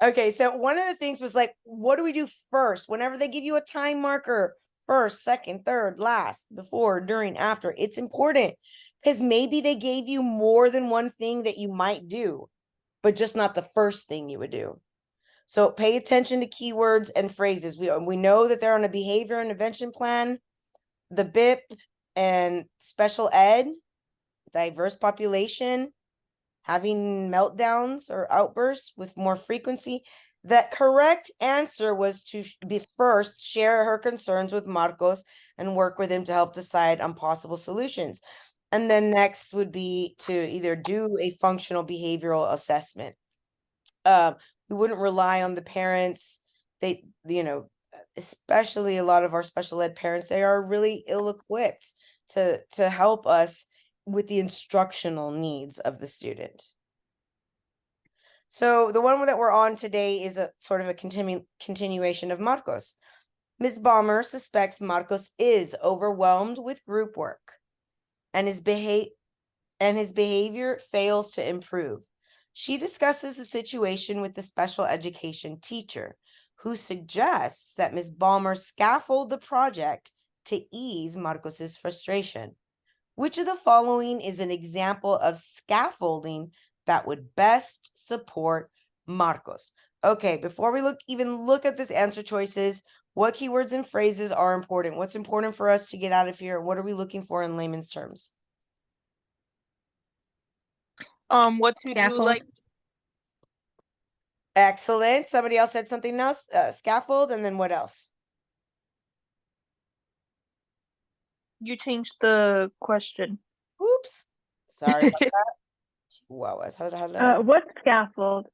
Okay, so one of the things was like, what do we do first? Whenever they give you a time marker, first, second, third, last, before, during, after, it's important because maybe they gave you more than one thing that you might do, but just not the first thing you would do. So pay attention to keywords and phrases. We know that they're on a behavior intervention plan, the BIP and special ed, diverse population, having meltdowns or outbursts with more frequency. That correct answer was to be first share her concerns with Marcos and work with him to help decide on possible solutions. And then next would be to either do a functional behavioral assessment. We wouldn't rely on the parents. They, especially a lot of our special ed parents, they are really ill-equipped to help us with the instructional needs of the student. So the one that we're on today is a sort of a continuation of Marcos. Ms. Balmer suspects Marcos is overwhelmed with group work and his behavior fails to improve. She discusses the situation with the special education teacher, who suggests that Ms. Balmer scaffold the project to ease Marcos's frustration. Which of the following is an example of scaffolding that would best support Marcos? Okay, before we even look at this answer choices, what keywords and phrases are important? What's important for us to get out of here? What are we looking for in layman's terms? What to do, Scaffold. like, Excellent. Somebody else said something else. Scaffold, and then what else? you changed the question. Oops. Sorry about that. Chihuahuas. How did I? What's scaffold?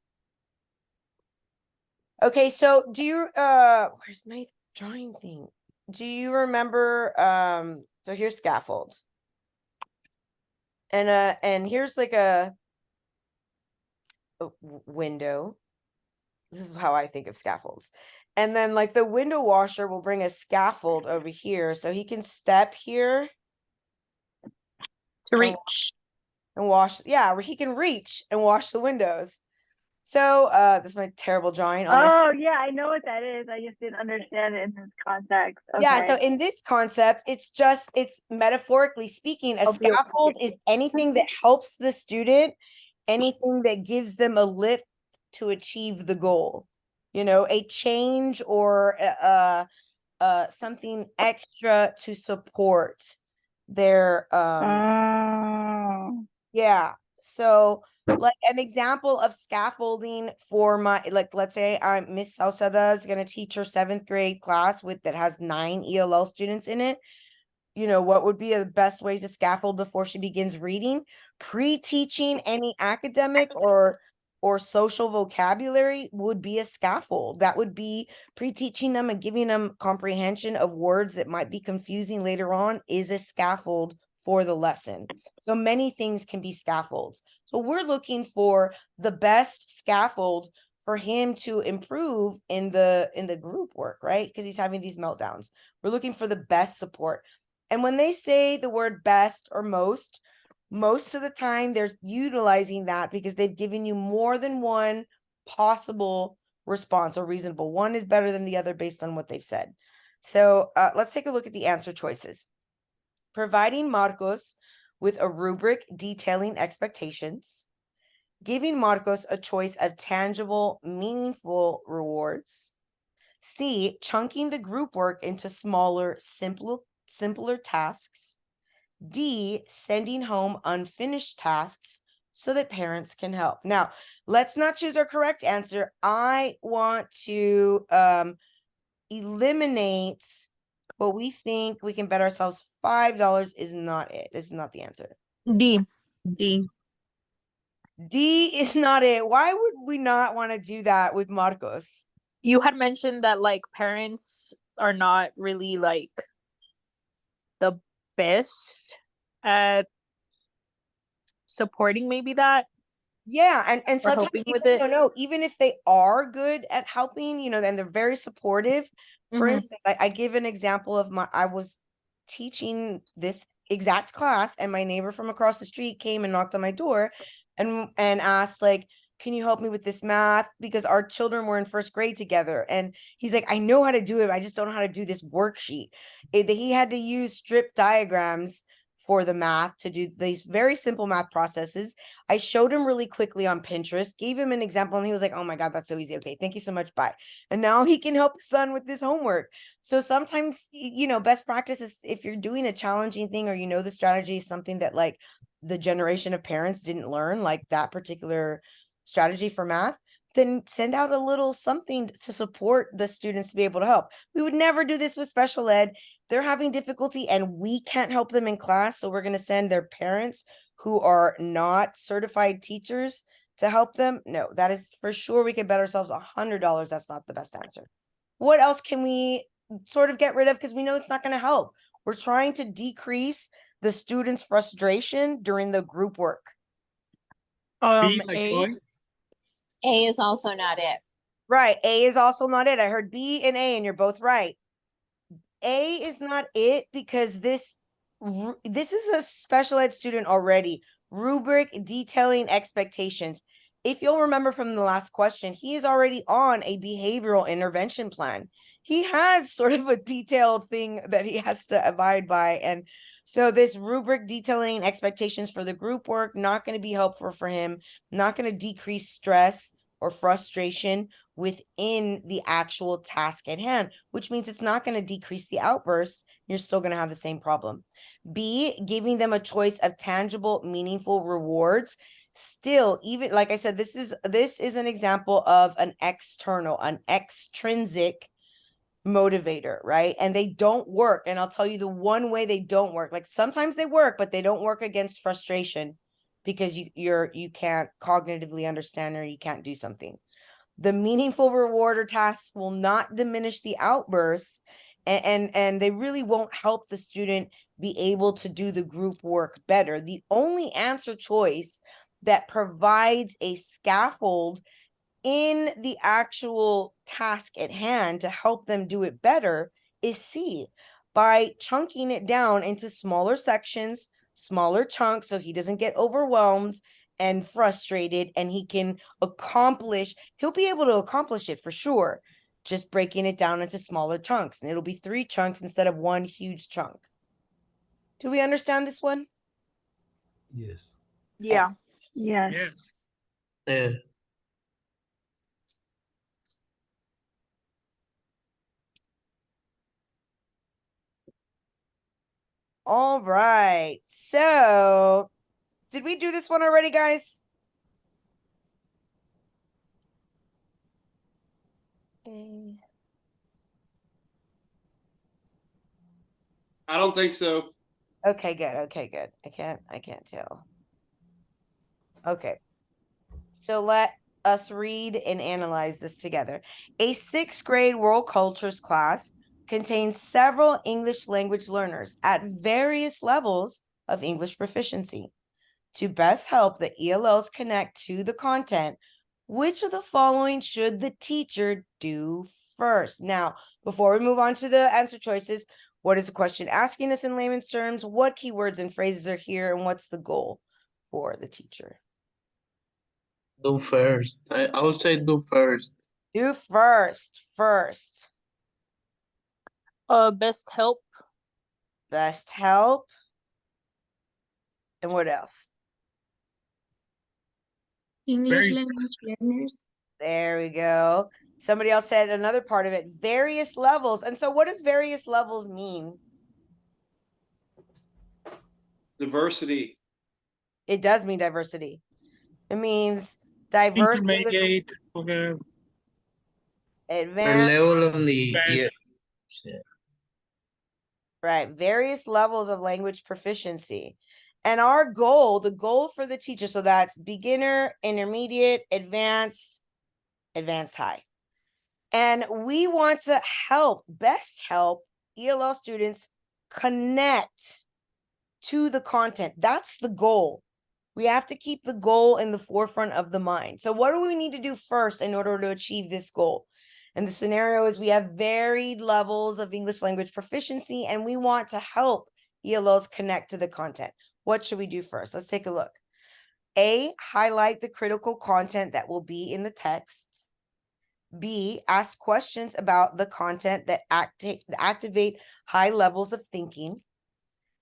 Okay, so do you where's my drawing thing? Do you remember so here's scaffold. And here's like a window. This is how I think of scaffolds. And then like the window washer will bring a scaffold over here so he can step here To reach. and wash, yeah, where he can reach and wash the windows. So this is my terrible drawing. Oh yeah, I know what that is. I just didn't understand it in this context. Okay. Yeah, so in this concept, it's metaphorically speaking, a scaffold is anything that helps the student, anything that gives them a lift to achieve the goal. A change or something extra to support their Oh. yeah. So like an example of scaffolding for my, like, let's say Miss Sauceda is going to teach her 7th grade class that has 9 ELL students in it. What would be the best way to scaffold before she begins reading? Pre-teaching any academic or social vocabulary would be a scaffold. That would be pre-teaching them and giving them comprehension of words that might be confusing later on is a scaffold for the lesson. So many things can be scaffolds. So we're looking for the best scaffold for him to improve in the group work, right? Because he's having these meltdowns. We're looking for the best support. And when they say the word best or most of the time they're utilizing that because they've given you more than one possible response or reasonable. One is better than the other based on what they've said. So let's take a look at the answer choices. Providing Marcos with a rubric detailing expectations, giving Marcos a choice of tangible, meaningful rewards. C, chunking the group work into smaller, simpler tasks. D, sending home unfinished tasks so that parents can help. Now, let's not choose our correct answer. I want to eliminate what we think we can bet ourselves $5 is not it. This is not the answer. D. D. D is not it. Why would we not want to do that with Marcos? You had mentioned that like parents are not really like the best at supporting maybe that. Yeah, and Or sometimes helping you with just it. don't know, even if they are good at helping, and they're very supportive. For instance, I give an example of I was teaching this exact class and my neighbor from across the street came and knocked on my door and asked like, can you help me with this math? Because our children were in first grade together. And he's like, I know how to do it. I just don't know how to do this worksheet. He had to use strip diagrams for the math to do these very simple math processes. I showed him really quickly on Pinterest, gave him an example, and he was like, oh my God, that's so easy. Okay, thank you so much. Bye. And now he can help his son with this homework. So sometimes, best practice is if you're doing a challenging thing or the strategy is something that like the generation of parents didn't learn, like that particular strategy for math, then send out a little something to support the students to be able to help. We would never do this with special ed. They're having difficulty and we can't help them in class. So we're going to send their parents who are not certified teachers to help them. No, that is for sure. We could bet ourselves $100. That's not the best answer. What else can we sort of get rid of? Because we know it's not going to help. We're trying to decrease the students' frustration during the group work. A. A is also not it. Right. A is also not it. I heard B and A, and you're both right. A is not it because this is a special ed student already. Rubric detailing expectations. If you'll remember from the last question, he is already on a behavioral intervention plan. He has sort of a detailed thing that he has to abide by. And so this rubric detailing expectations for the group work, not going to be helpful for him, not going to decrease stress or frustration within the actual task at hand, which means it's not going to decrease the outbursts. You're still going to have the same problem. B, giving them a choice of tangible, meaningful rewards. Still, even like I said, this is an example of an extrinsic motivator, right? And they don't work. And I'll tell you the one way they don't work. Like sometimes they work, but they don't work against frustration because you can't cognitively understand or you can't do something. The meaningful reward or tasks will not diminish the outbursts, and they really won't help the student be able to do the group work better. The only answer choice that provides a scaffold in the actual task at hand to help them do it better is C, by chunking it down into smaller sections, smaller chunks, so he doesn't get overwhelmed and frustrated, and he'll be able to accomplish it for sure, just breaking it down into smaller chunks, and it'll be 3 chunks instead of 1 huge chunk. Do we understand this one? Yes. Yeah. Yes. Yeah. All right, so did we do this one already, guys? I don't think so. Okay, good. Okay, good. I can't tell. Okay. So let us read and analyze this together. A 6th grade world cultures class contains several English language learners at various levels of English proficiency. To best help the ELLs connect to the content, which of the following should the teacher do first? Now, before we move on to the answer choices, what is the question asking us in layman's terms? What keywords and phrases are here, and what's the goal for the teacher? Do first. I would say do first. Do first. Best help. Best help. And what else? English language learners. There we go. Somebody else said another part of it, various levels. And so what does various levels mean? Diversity. It does mean diversity. It means diverse English, Intermediate, okay. Our advanced, level of the right? Various levels of language proficiency. And our goal, the goal for the teacher, so that's beginner, intermediate, advanced, advanced high. And we want to best help ELL students connect to the content. That's the goal. We have to keep the goal in the forefront of the mind. So what do we need to do first in order to achieve this goal? And the scenario is we have varied levels of English language proficiency, and we want to help ELLs connect to the content. What should we do first? Let's take a look. A, highlight the critical content that will be in the text. B, ask questions about the content that activate high levels of thinking.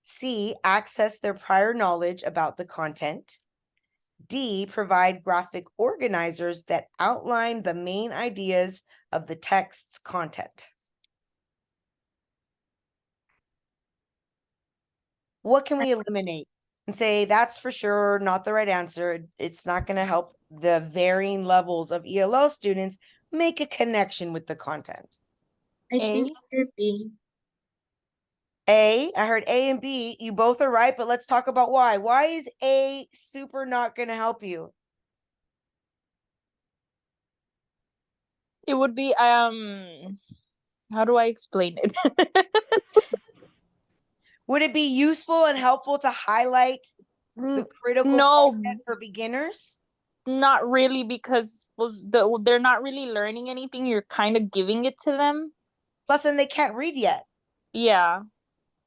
C, access their prior knowledge about the content. D, provide graphic organizers that outline the main ideas of the text's content. What can we eliminate and say that's for sure not the right answer? It's not going to help the varying levels of ELL students make a connection with the content. I A. think either B. A, I heard A and B. You both are right, but let's talk about why. Why is A super not going to help you? It would be how do I explain it? Would it be useful and helpful to highlight the critical No, content for beginners? not really, because they're not really learning anything. You're kind of giving it to them. Plus, then they can't read yet. Yeah.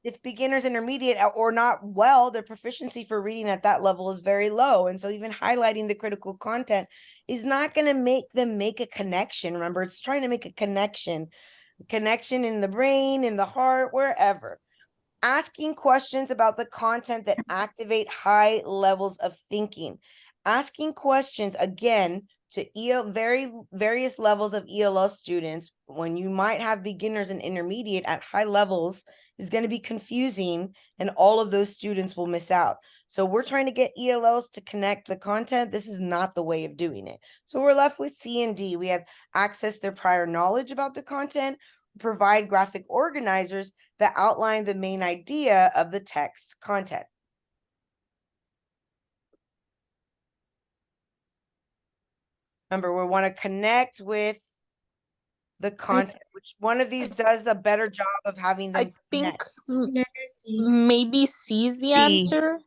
If beginners, intermediate, or not well, their proficiency for reading at that level is very low. And so even highlighting the critical content is not going to make them make a connection. Remember, it's trying to make a connection in the brain, in the heart, wherever. Asking questions about the content that activate high levels of thinking. Asking questions, again, to various levels of ELL students, when you might have beginners and intermediate at high levels, is going to be confusing, and all of those students will miss out. So we're trying to get ELLs to connect the content. This is not the way of doing it. So we're left with C and D. We have access their prior knowledge about the content, provide graphic organizers that outline the main idea of the text content. Remember, we want to connect with the content, which one of these does a better job of having them I think connect? Letter C. maybe C is the C. answer.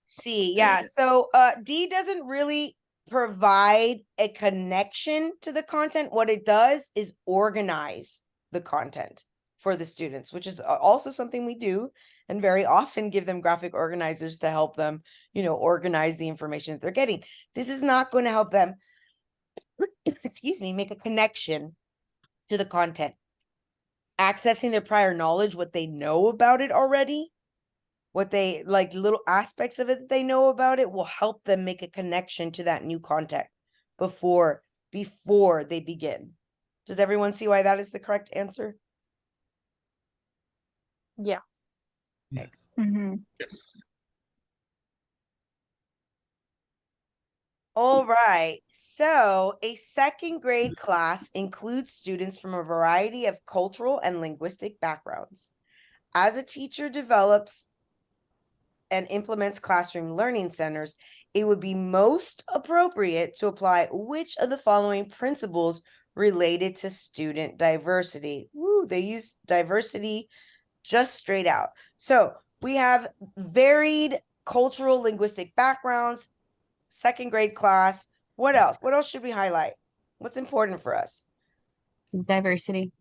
C, yeah. So D doesn't really provide a connection to the content. What it does is organize the content for the students, which is also something we do, and very often give them graphic organizers to help them, organize the information that they're getting. This is not going to help them, excuse me, make a connection to the content. Accessing their prior knowledge, what they know about it already, what they like, little aspects of it that they know about it, will help them make a connection to that new content before they begin. Does everyone see why that is the correct answer? Yeah. Yes. Mm-hmm. Yes. All right. So a second grade class includes students from a variety of cultural and linguistic backgrounds. As a teacher develops and implements classroom learning centers, it would be most appropriate to apply which of the following principles related to student diversity? Woo, they use diversity just straight out. So we have varied cultural linguistic backgrounds, second grade class. What else? What else should we highlight? What's important for us? Diversity.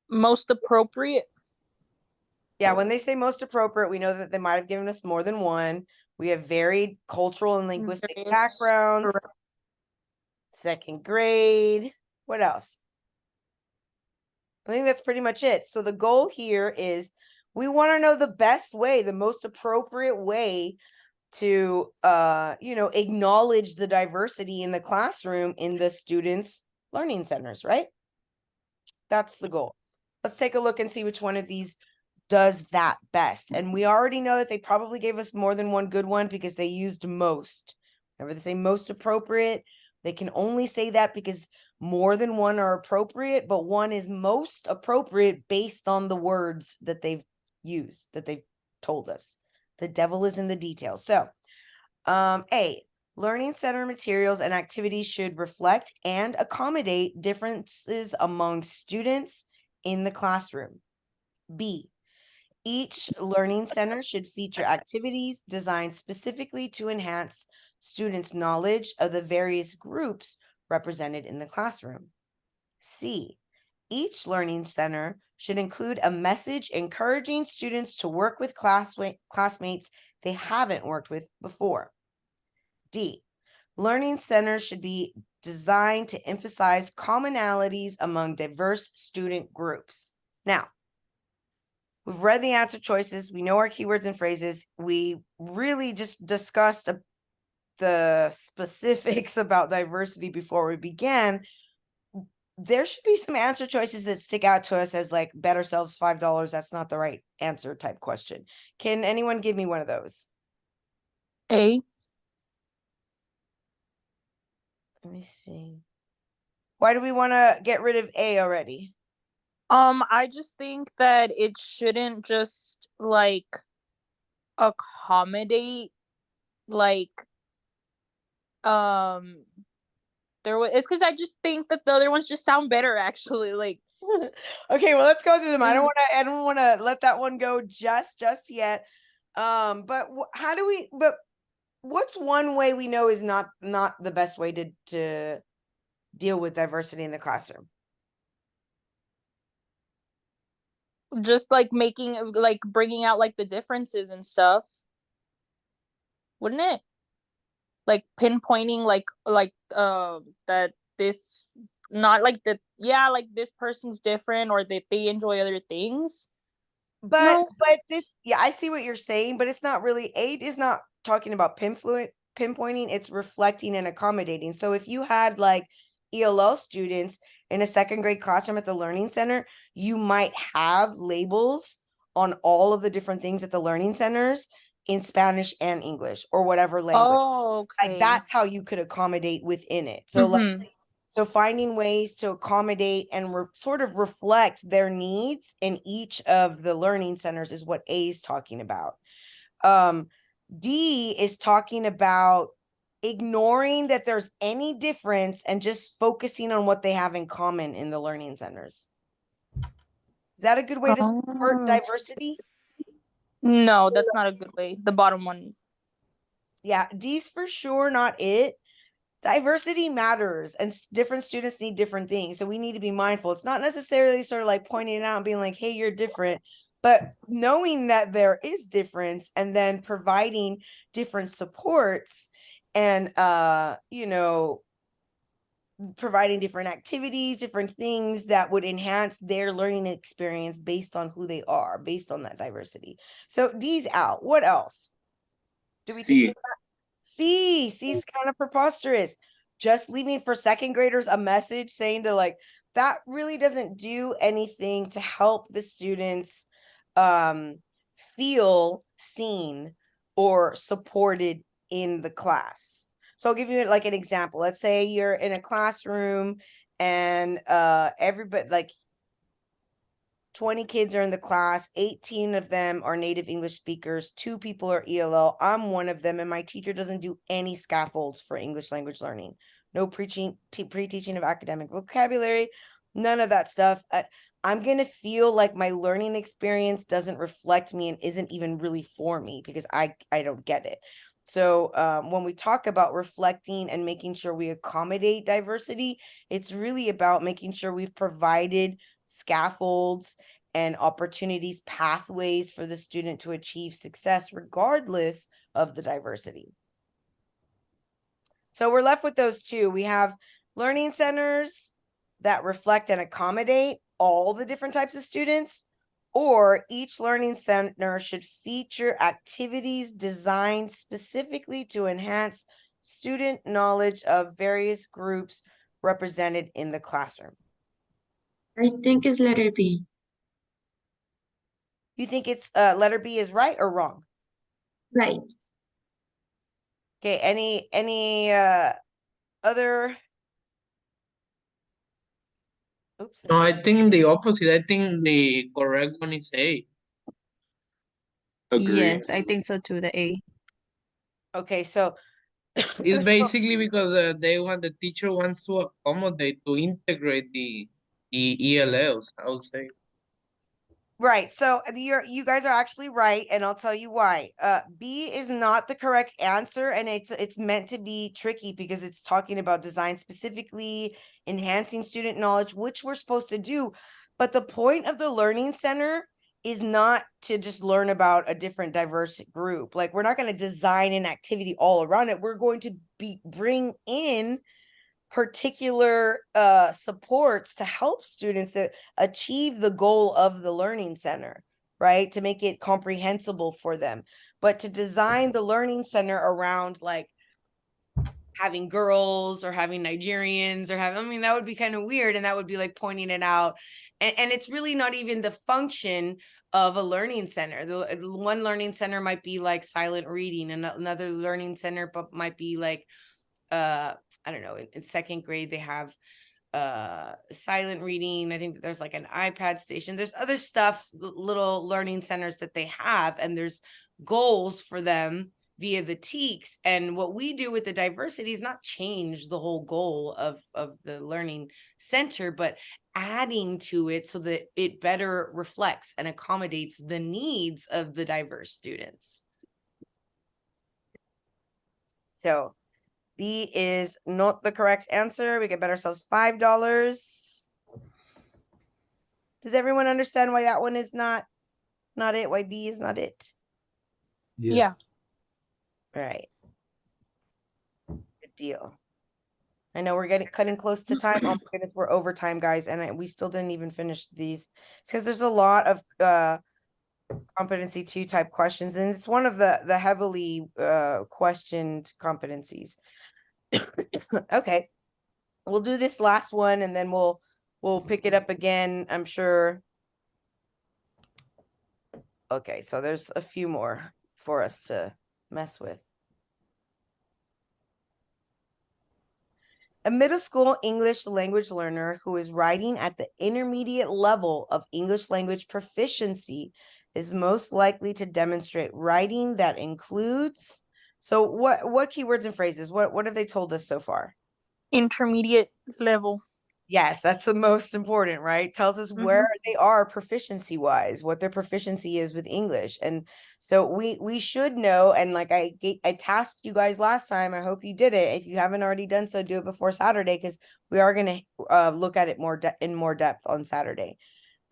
Most appropriate. Yeah, when they say most appropriate, we know that they might have given us more than one. We have varied cultural and linguistic Various- backgrounds. Second grade. What else? I think that's pretty much it. So the goal here is we want to know the best way, the most appropriate way to acknowledge the diversity in the classroom in the students' learning centers, right? That's the goal. Let's take a look and see which one of these does that best. And we already know that they probably gave us more than one good one because they used most. Whenever they say most appropriate, they can only say that because more than one are appropriate, but one is most appropriate based on the words that they've used, that they've told us. The devil is in the details. So, A, learning center materials and activities should reflect and accommodate differences among students in the classroom. B, each learning center should feature activities designed specifically to enhance students' knowledge of the various groups represented in the classroom. C, Each learning center should include a message encouraging students to work with classmates they haven't worked with before. D, learning centers should be designed to emphasize commonalities among diverse student groups. Now, we've read the answer choices. We know our keywords and phrases. We really just discussed the specifics about diversity before we began. There should be some answer choices that stick out to us as like better selves, $5. That's not the right answer type question. Can anyone give me one of those? A. Let me see. Why do we want to get rid of A already? I just think that it shouldn't just like accommodate like it's because I just think that the other ones just sound better actually. Like Okay, well, let's go through them. I don't want to let that one go just yet. But how do we, but what's one way we know is not the best way to deal with diversity in the classroom? just like making like bringing out like the differences and stuff, wouldn't it? Like pinpointing like that this not like that, yeah, like this person's different or that they enjoy other things. But this, yeah, I see what you're saying, but it's not really, aid is not talking about pinpointing, it's reflecting and accommodating. So if you had like ELL students in a second grade classroom at the Learning Center, you might have labels on all of the different things at the Learning Centers in Spanish and English or whatever language. Oh, okay. Like that's how you could accommodate within it. So like, so finding ways to accommodate and sort of reflect their needs in each of the learning centers is what A is talking about. D is talking about ignoring that there's any difference and just focusing on what they have in common in the learning centers. Is that a good way to support diversity? No, that's not a good way. The bottom one. Yeah, D's for sure not it. Diversity matters and different students need different things. So we need to be mindful. It's not necessarily sort of like pointing it out and being like, hey, you're different, but knowing that there is difference and then providing different supports and, you know, providing different activities, different things that would enhance their learning experience based on who they are, based on that diversity. So D's out. What else? Do we think C's kind of preposterous. Just leaving for second graders a message saying to like, that really doesn't do anything to help the students feel seen or supported in the class. So I'll give you like an example. Let's say you're in a classroom and everybody like 20 kids are in the class, 18 of them are native English speakers, 2 people are ELL. I'm one of them, and my teacher doesn't do any scaffolds for English language learning. No pre-teaching of academic vocabulary, none of that stuff. I'm going to feel like my learning experience doesn't reflect me and isn't even really for me because I don't get it. So when we talk about reflecting and making sure we accommodate diversity, it's really about making sure we've provided scaffolds and opportunities, pathways for the student to achieve success regardless of the diversity. So we're left with those two. We have learning centers that reflect and accommodate all the different types of students, or each learning center should feature activities designed specifically to enhance student knowledge of various groups represented in the classroom. I think it's letter B. You think it's letter B is right or wrong? Right. Okay, any other? Oops. No, I think the opposite. I think the correct one is A. Agree. Yes, I think so too, the A. Okay, so It's basically because they want the teacher wants to accommodate to integrate the ELLs, I would say. right. So you guys are actually right, and I'll tell you why. B is not the correct answer, and it's meant to be tricky because it's talking about design specifically enhancing student knowledge, which we're supposed to do. But the point of the Learning Center is not to just learn about a different diverse group. Like, we're not going to design an activity all around it. We're going to bring in particular supports to help students to achieve the goal of the Learning Center, right? To make it comprehensible for them. But to design the Learning Center around like having girls or having Nigerians or having, I mean, that would be kind of weird. And that would be like pointing it out. And it's really not even the function of a learning center. The one learning center might be like silent reading, and another learning center might be like, I don't know, in second grade, they have silent reading. I think there's like an iPad station. There's other stuff, little learning centers that they have, and there's goals for them via the TEKS. And what we do with the diversity is not change the whole goal of the learning center, but adding to it so that it better reflects and accommodates the needs of the diverse students. So B is not the correct answer. We can bet ourselves $5. Does everyone understand why that one is not it? Why B is not it? Yeah. All right. Good deal. I know we're cutting close to time. Oh my goodness, we're over time, guys, and we still didn't even finish these. It's because there's a lot of competency 2 type questions, and it's one of the heavily questioned competencies. Okay, we'll do this last one, and then we'll pick it up again, I'm sure. Okay, so there's a few more for us to mess with. A middle school English language learner who is writing at the intermediate level of English language proficiency is most likely to demonstrate writing that includes. So what keywords and phrases? What have they told us so far? Intermediate level. Yes, that's the most important, right? Tells us where they are proficiency wise, what their proficiency is with English. And so we should know, and like I tasked you guys last time, I hope you did it. If you haven't already done so, do it before Saturday, because we are going to look at it in more depth on Saturday.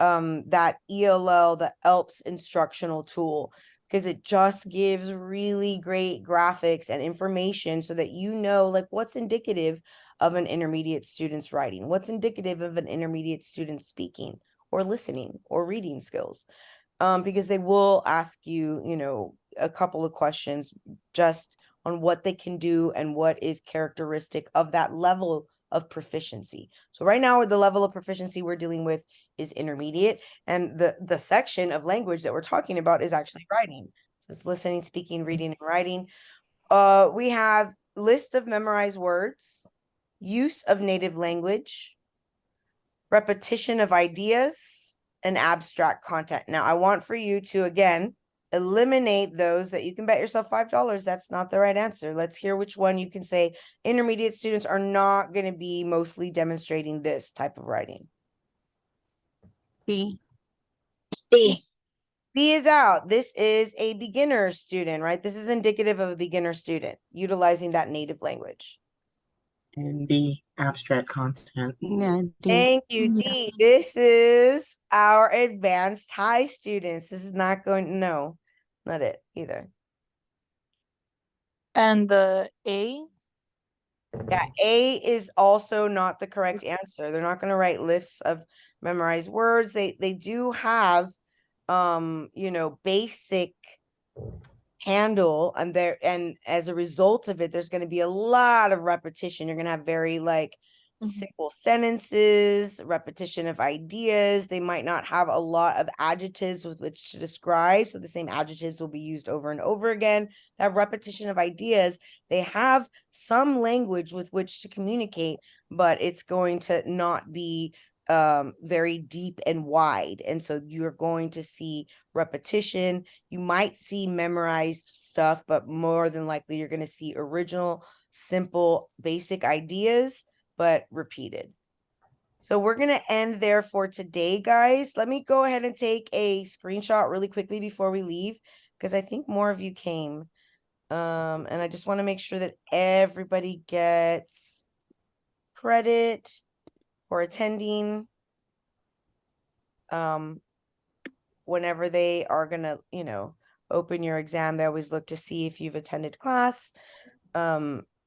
That ELL, the ELPS instructional tool, because it just gives really great graphics and information so that you know like what's indicative of an intermediate student's writing, what's indicative of an intermediate student's speaking or listening or reading skills. Because they will ask you, you know, a couple of questions just on what they can do and what is characteristic of that level of proficiency. So right now, the level of proficiency we're dealing with is intermediate, and the section of language that we're talking about is actually writing. So it's listening, speaking, reading, and writing. We have list of memorized words, use of native language, repetition of ideas, and abstract content. Now, I want for you to, again, eliminate those that you can bet yourself $5. That's not the right answer. Let's hear which one you can say intermediate students are not going to be mostly demonstrating this type of writing. B. B. B is out. This is a beginner student, right? This is indicative of a beginner student utilizing that native language. And B, abstract content. Yeah, D. Thank you, D. This is our advanced high students. This is not going, no, not it either. And the A? Yeah, A is also not the correct answer. They're not going to write lists of memorized words. They do have, you know, basic handle, and as a result of it, there's going to be a lot of repetition. You're going to have very like simple sentences, repetition of ideas. They might not have a lot of adjectives with which to describe, so the same adjectives will be used over and over again. That repetition of ideas, they have some language with which to communicate, but it's going to not be very deep and wide. And so you're going to see repetition. You might see memorized stuff, but more than likely you're going to see original, simple, basic ideas, but repeated. So we're going to end there for today, guys. Let me go ahead and take a screenshot really quickly before we leave, because I think more of you came. And I just want to make sure that everybody gets credit. for attending. Whenever they are gonna, open your exam, they always look to see if you've attended class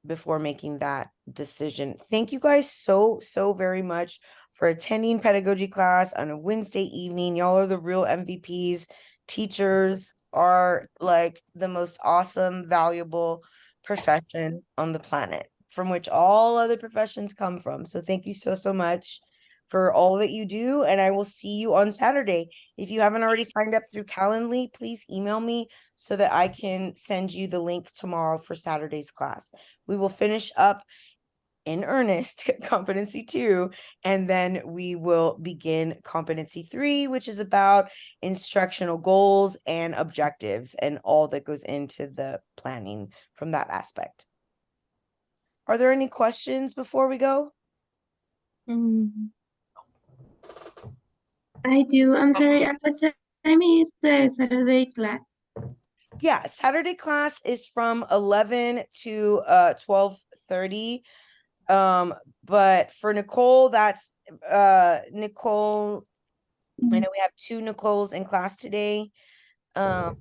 before making that decision. Thank you guys so very much for attending pedagogy class on a Wednesday evening. Y'all are the real MVPs. Teachers are like the most awesome, valuable profession on the planet, from which all other professions come from. So thank you so much for all that you do, and I will see you on Saturday. If you haven't already signed up through Calendly, please email me so that I can send you the link tomorrow for Saturday's class. We will finish up in earnest Competency 2, and then we will begin Competency 3, which is about instructional goals and objectives and all that goes into the planning from that aspect. Are there any questions before we go? I do. I'm sorry. At what time is the Saturday class? Yeah, Saturday class is from 11 to 12:30. But for Nicole, that's Nicole. I know we have 2 Nicoles in class today. Do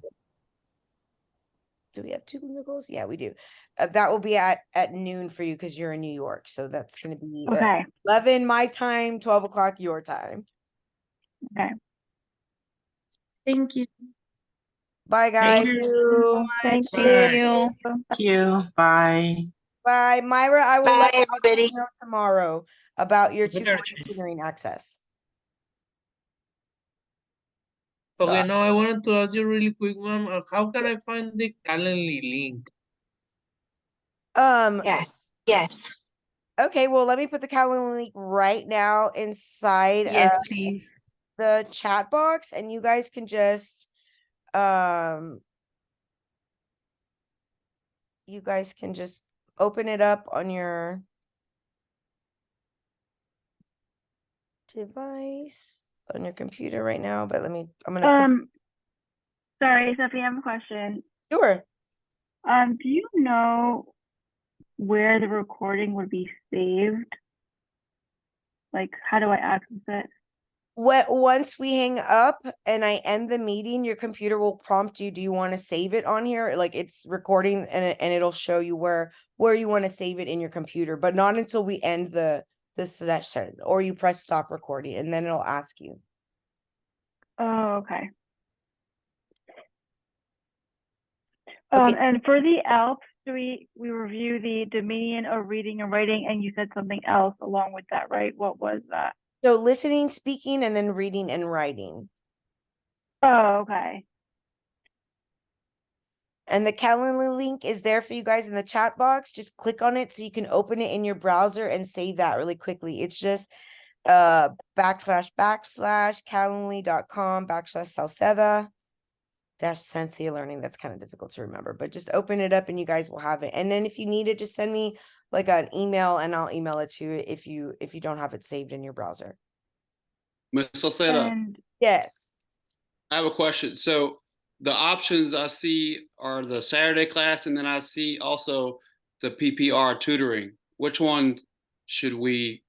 we have 2 Nicoles? Yeah, we do. That will be at noon for you because you're in New York. So that's going to be Okay. 11 my time, 12 o'clock your time. Okay. Thank you. Bye, guys. Thank you. Thank Thank you. you. Thank you. Bye. Bye, Myra. I will let Bye, everybody. you know tomorrow about your Okay. 240 tutoring access. Okay, now I wanted to ask you really quick, ma'am. How can I find the Calendly link? Yes. Okay, well, let me put the Calendly link right now inside Yes, please. the chat box, and you guys can just open it up on your device on your computer right now. But I'm gonna Sorry, Stephanie, I have a question. sure. Do you know where the recording would be saved? Like, how do I access it? Once we hang up and I end the meeting, your computer will prompt you, do you want to save it on here? Like, it's recording, and it'll show you where you want to save it in your computer, but not until we end the session, or you press stop recording and then it'll ask you. Oh, okay. Okay. And for the ELPS, we review the dominion of reading and writing, and you said something else along with that, right? What was that? So listening, speaking, and then reading and writing. Oh, okay. And the Calendly link is there for you guys in the chat box. Just click on it so you can open it in your browser and save that really quickly. It's just //calendly.com/Sauceda Sensei Learning. That's kind of difficult to remember, but just open it up and you guys will have it. And then if you need it, just send me like an email and I'll email it to you if you don't have it saved in your browser. Ms. Sauceda, And Yes. I have a question. So the options I see are the Saturday class, and then I see also the PPR tutoring. Which one should we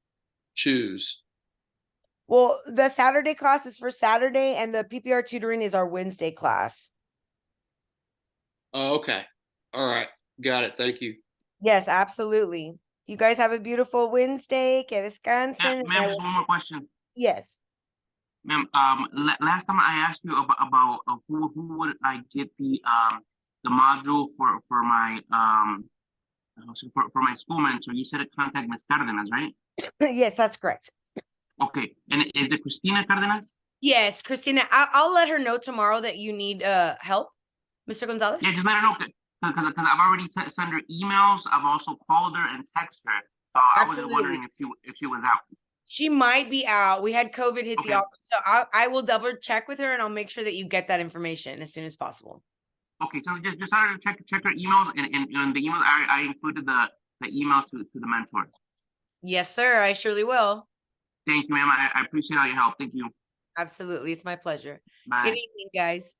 choose? Well, the Saturday class is for Saturday and the PPR tutoring is our Wednesday class. Oh, okay. All right. Got it. Thank you. Yes, absolutely. You guys have a beautiful Wednesday. Que descansen. Ma'am, just one more question. Yes. Ma'am, last time I asked you about who would I get the module for my for my school mentor. You said to contact Ms. Cardenas, right? Yes, that's correct. Okay, and is it Christina Cardenas? Yes, Christina. I'll let her know tomorrow that you need help, Mr. Gonzalez. Yeah, just let her know because I've already sent her emails. I've also called her and texted her. So I was just wondering if she was out. She might be out. We had COVID hit the office, so I will double check with her and I'll make sure that you get that information as soon as possible. Okay, so just let her check her emails, and in the email I included the email to the mentor. Yes, sir. I surely will. Thank you, ma'am. I appreciate all your help. Thank you. Absolutely. It's my pleasure. Bye. Good evening, guys.